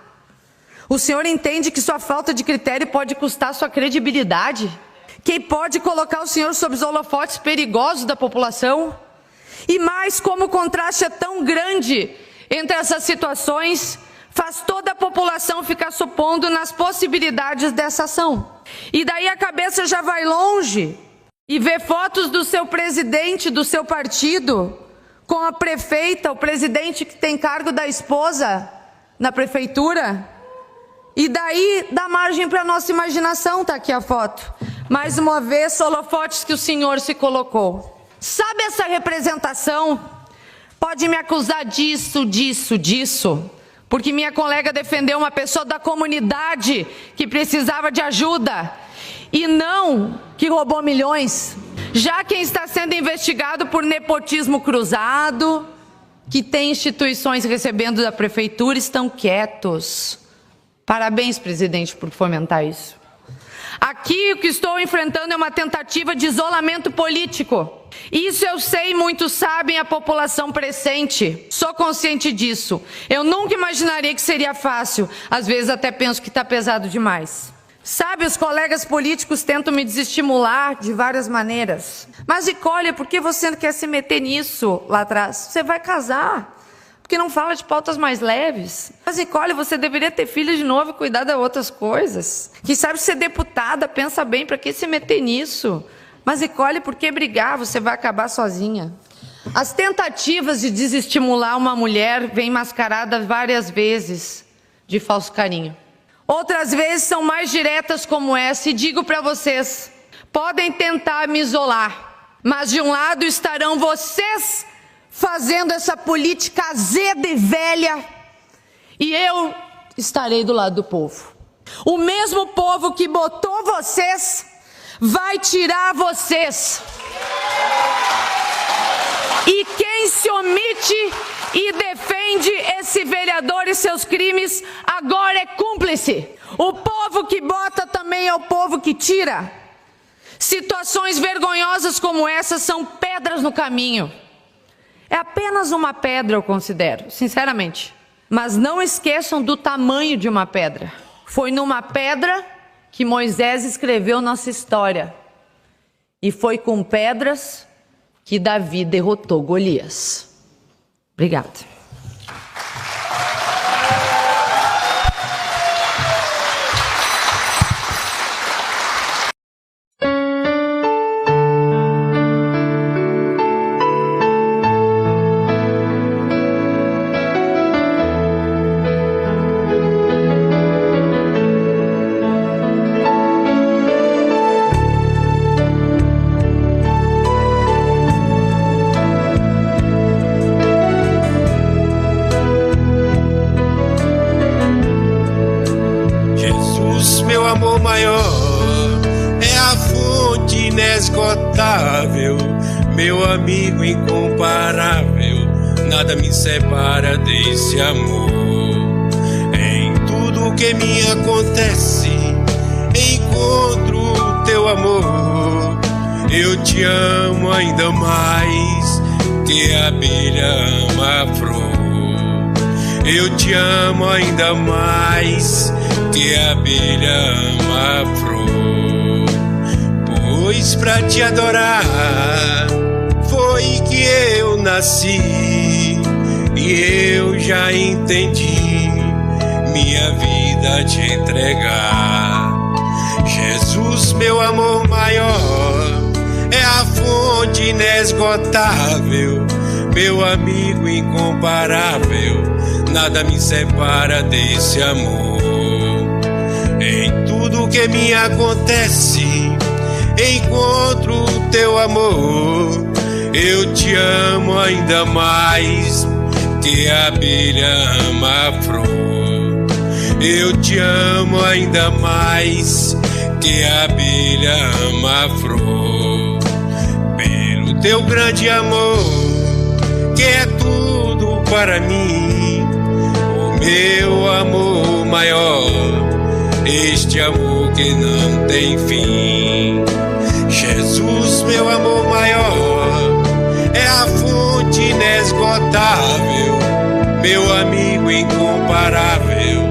O senhor entende que sua falta de critério pode custar sua credibilidade? que pode colocar o senhor sob os holofotes perigosos da população? E mais, como o contraste é tão grande entre essas situações, faz toda a população ficar supondo nas possibilidades dessa ação. E daí a cabeça já vai longe e vê fotos do seu presidente, do seu partido, com a prefeita, o presidente que tem cargo da esposa na prefeitura. E daí dá margem para a nossa imaginação, tá aqui a foto. Mais uma vez, holofotes que o senhor se colocou. Sabe essa representação? Pode me acusar disso, porque minha colega defendeu uma pessoa da comunidade que precisava de ajuda e não que roubou milhões. Já quem está sendo investigado por nepotismo cruzado, que tem instituições recebendo da prefeitura, estão quietos. Parabéns, presidente, por fomentar isso. Aqui o que estou enfrentando é uma tentativa de isolamento político. Isso eu sei, muitos sabem, a população presente. Sou consciente disso. Eu nunca imaginaria que seria fácil. Às vezes até penso que está pesado demais. Sabe, os colegas políticos tentam me desestimular de várias maneiras. Mas, Nicole, por que você não quer se meter nisso lá atrás? Você vai casar. Porque não fala de pautas mais leves. Mas, Nicole, você deveria ter filho de novo e cuidar de outras coisas. Quem sabe ser deputada, pensa bem, para que se meter nisso? Mas, Nicole, por que brigar? Você vai acabar sozinha. As tentativas de desestimular uma mulher vêm mascaradas várias vezes de falso carinho. Outras vezes são mais diretas como essa, e digo para vocês, podem tentar me isolar, mas de um lado estarão vocês fazendo essa política azeda e velha, e eu estarei do lado do povo. O mesmo povo que botou vocês vai tirar vocês. E quem se omite e defende esse vereador e seus crimes agora é cúmplice. O povo que bota também é o povo que tira. Situações vergonhosas como essa são pedras no caminho. É apenas uma pedra, eu considero, sinceramente. Mas não esqueçam do tamanho de uma pedra. Foi numa pedra que Moisés escreveu nossa história. E foi com pedras que Davi derrotou Golias. Obrigada. Meu amigo incomparável, nada me separa desse amor. Em tudo que me acontece, encontro o teu amor. Eu te amo ainda mais que a abelha ama a flor. Eu te amo ainda mais que a abelha ama a flor. Pois pra te adorar foi que eu nasci, e eu já entendi minha vida te entregar. Jesus, meu amor maior, é a fonte inesgotável, meu amigo incomparável, nada me separa desse amor. Em tudo que me acontece, encontro o teu amor. Eu te amo ainda mais que a abelha ama a flor. Eu te amo ainda mais que a abelha ama a flor. Pelo teu grande amor, que é tudo para mim, o meu amor maior, este amor que não tem fim. Jesus, meu amor maior, é a fonte inesgotável, meu amigo incomparável,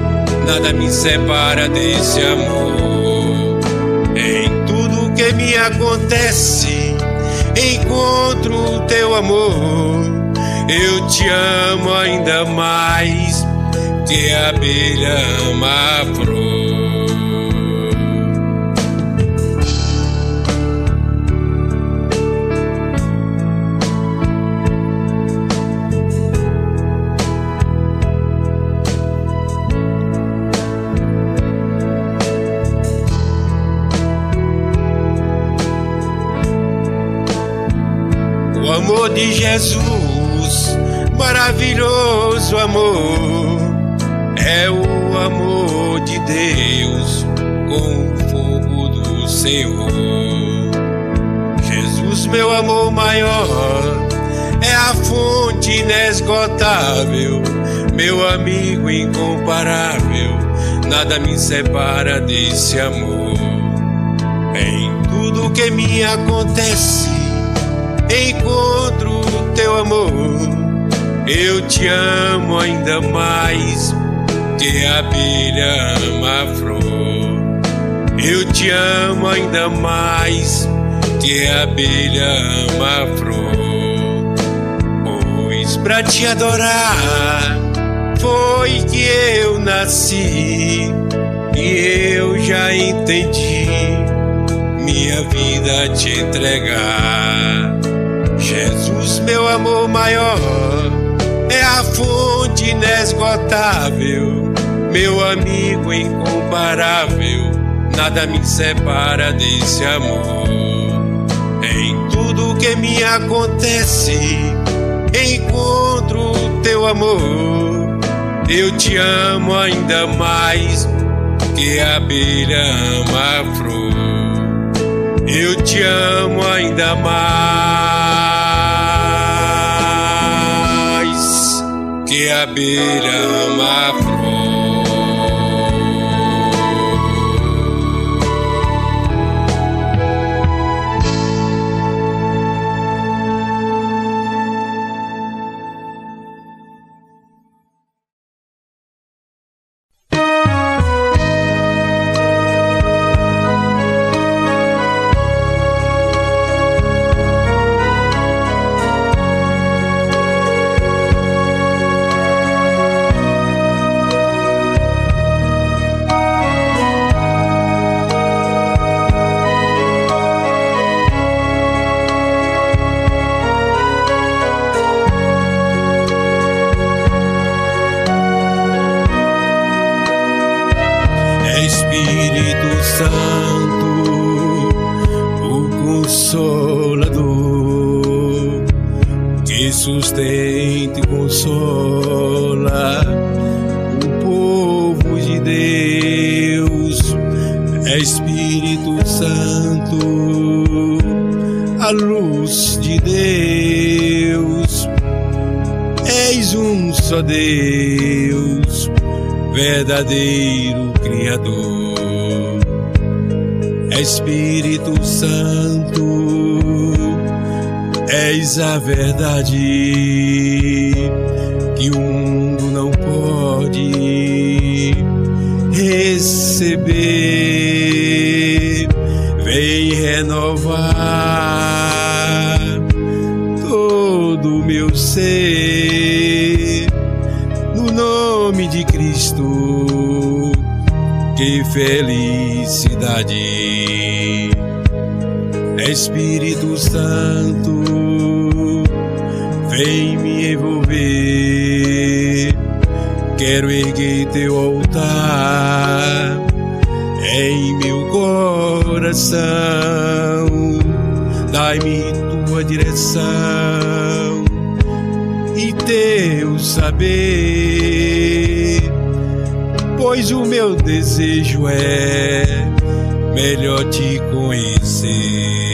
nada me separa desse amor. Em tudo que me acontece, encontro o teu amor. Eu te amo ainda mais que a abelha ama a flor. O amor de Jesus, maravilhoso amor, é o amor de Deus com o fogo do Senhor. Jesus, meu amor maior, é a fonte inesgotável, meu amigo incomparável, nada me separa desse amor. Em tudo que me acontece, encontro o teu amor. Eu te amo ainda mais que a abelha ama a flor. Eu te amo ainda mais que a abelha ama a flor. Pois pra te adorar foi que eu nasci, e eu já entendi minha vida a te entregar. Jesus, meu amor maior, é a fonte inesgotável, meu amigo incomparável, nada me separa desse amor. Em tudo que me acontece, encontro o teu amor. Eu te amo ainda mais que a abelha ama a flor. Eu te amo ainda mais que a abelha ama a flor. Espírito Santo, o Consolador, que sustenta e consola o povo de Deus. É Espírito Santo, a luz de Deus. És um só Deus, verdadeiro Criador. Espírito Santo, és a verdade que o mundo não pode receber. Vem renovar todo o meu ser, no nome de Cristo. Que felicidade! Espírito Santo, vem me envolver. Quero erguer teu altar em meu coração. Dai-me tua direção e teu saber, pois o meu desejo é melhor te conhecer.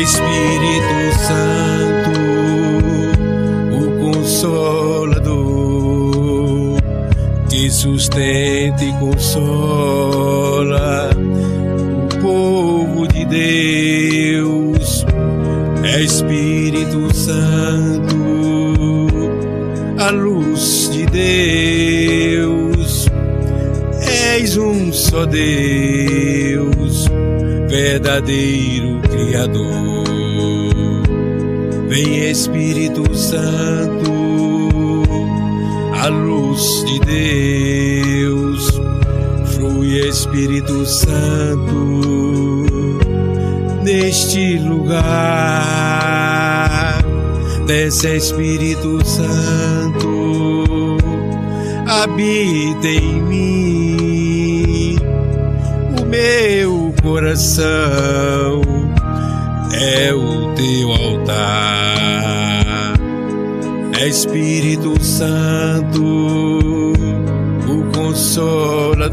Espírito Santo, o Consolador, que sustenta e consola Deus, é Espírito Santo, a luz de Deus, és um só Deus, verdadeiro Criador. Vem Espírito Santo, a luz de Deus, flui Espírito Santo neste lugar. Desce Espírito Santo, habita em mim, o meu coração é o teu altar. É Espírito Santo, o Consolador,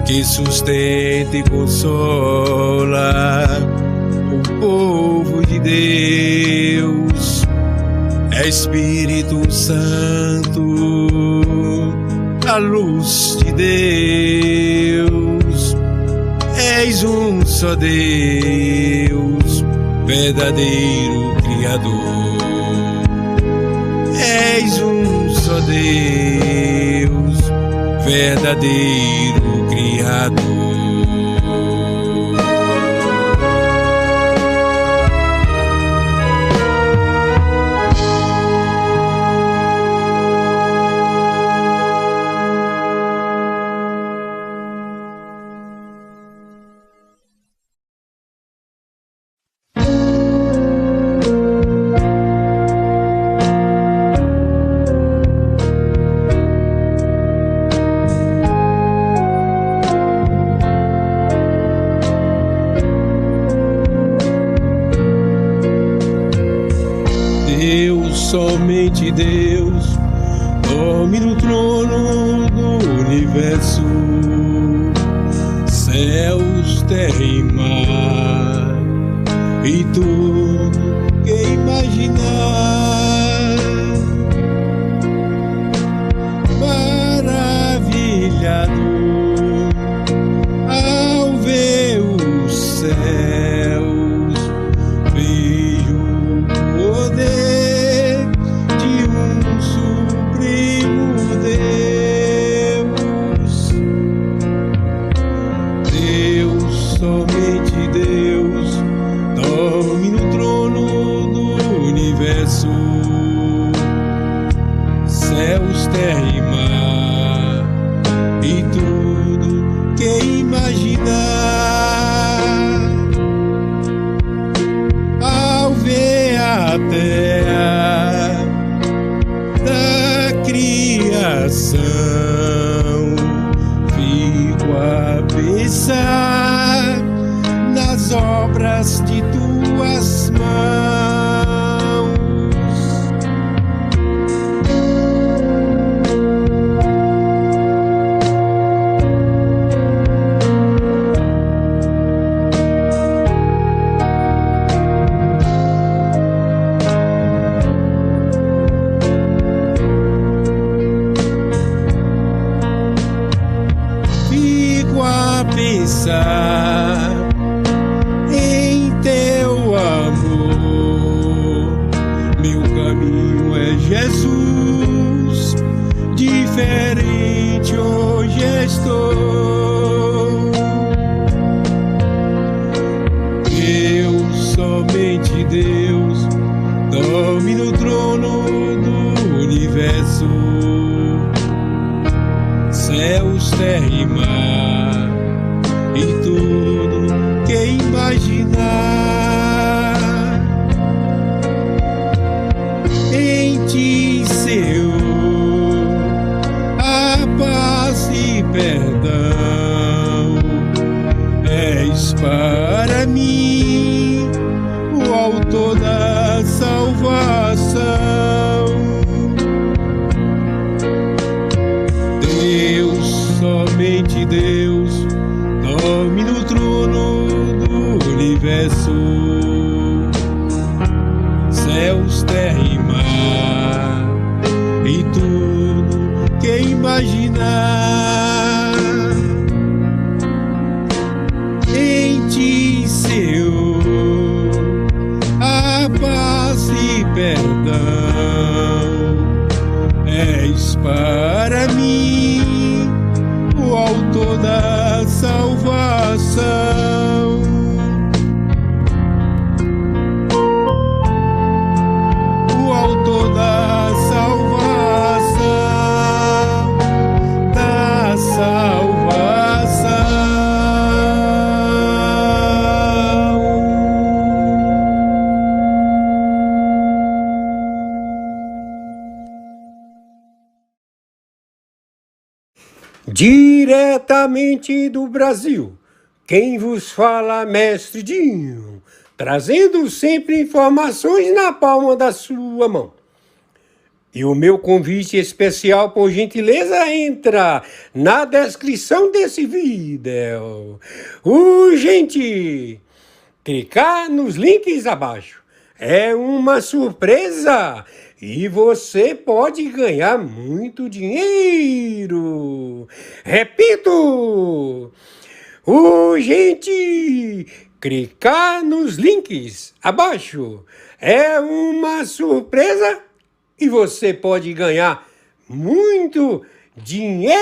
que sustenta e consola o povo de Deus. É Espírito Santo, a luz de Deus, és um só Deus, verdadeiro Criador. És um só Deus, verdadeiro Criador. Somente Deus dorme no trono do universo, céus, terra e mar, e tudo que imaginar. Maravilhado ao ver os céus, vejo o poder céus, terra e mar, e tudo que imaginar. Ao ver a terra da criação, fico a pensar nas obras de tuas mãos. Pensar em teu amor, meu caminho é Jesus, diferente hoje estou. Deus, somente Deus, dorme no trono do universo, céus, terra e mar, e tudo que imaginar. Em ti, Senhor, a paz e perdão, és para mim o autor da salvação. Deus, somente Deus, dorme no trono do universo, céus, terra e mar, e tudo que imaginar. Diretamente do Brasil, quem vos fala, Mestre Dinho, trazendo sempre informações na palma da sua mão. E o meu convite especial, por gentileza, entra na descrição desse vídeo. Urgente! Clicar nos links abaixo. É uma surpresa e você pode ganhar muito dinheiro. Repito! Urgente! Clicar nos links abaixo. É uma surpresa e você pode ganhar muito dinheiro.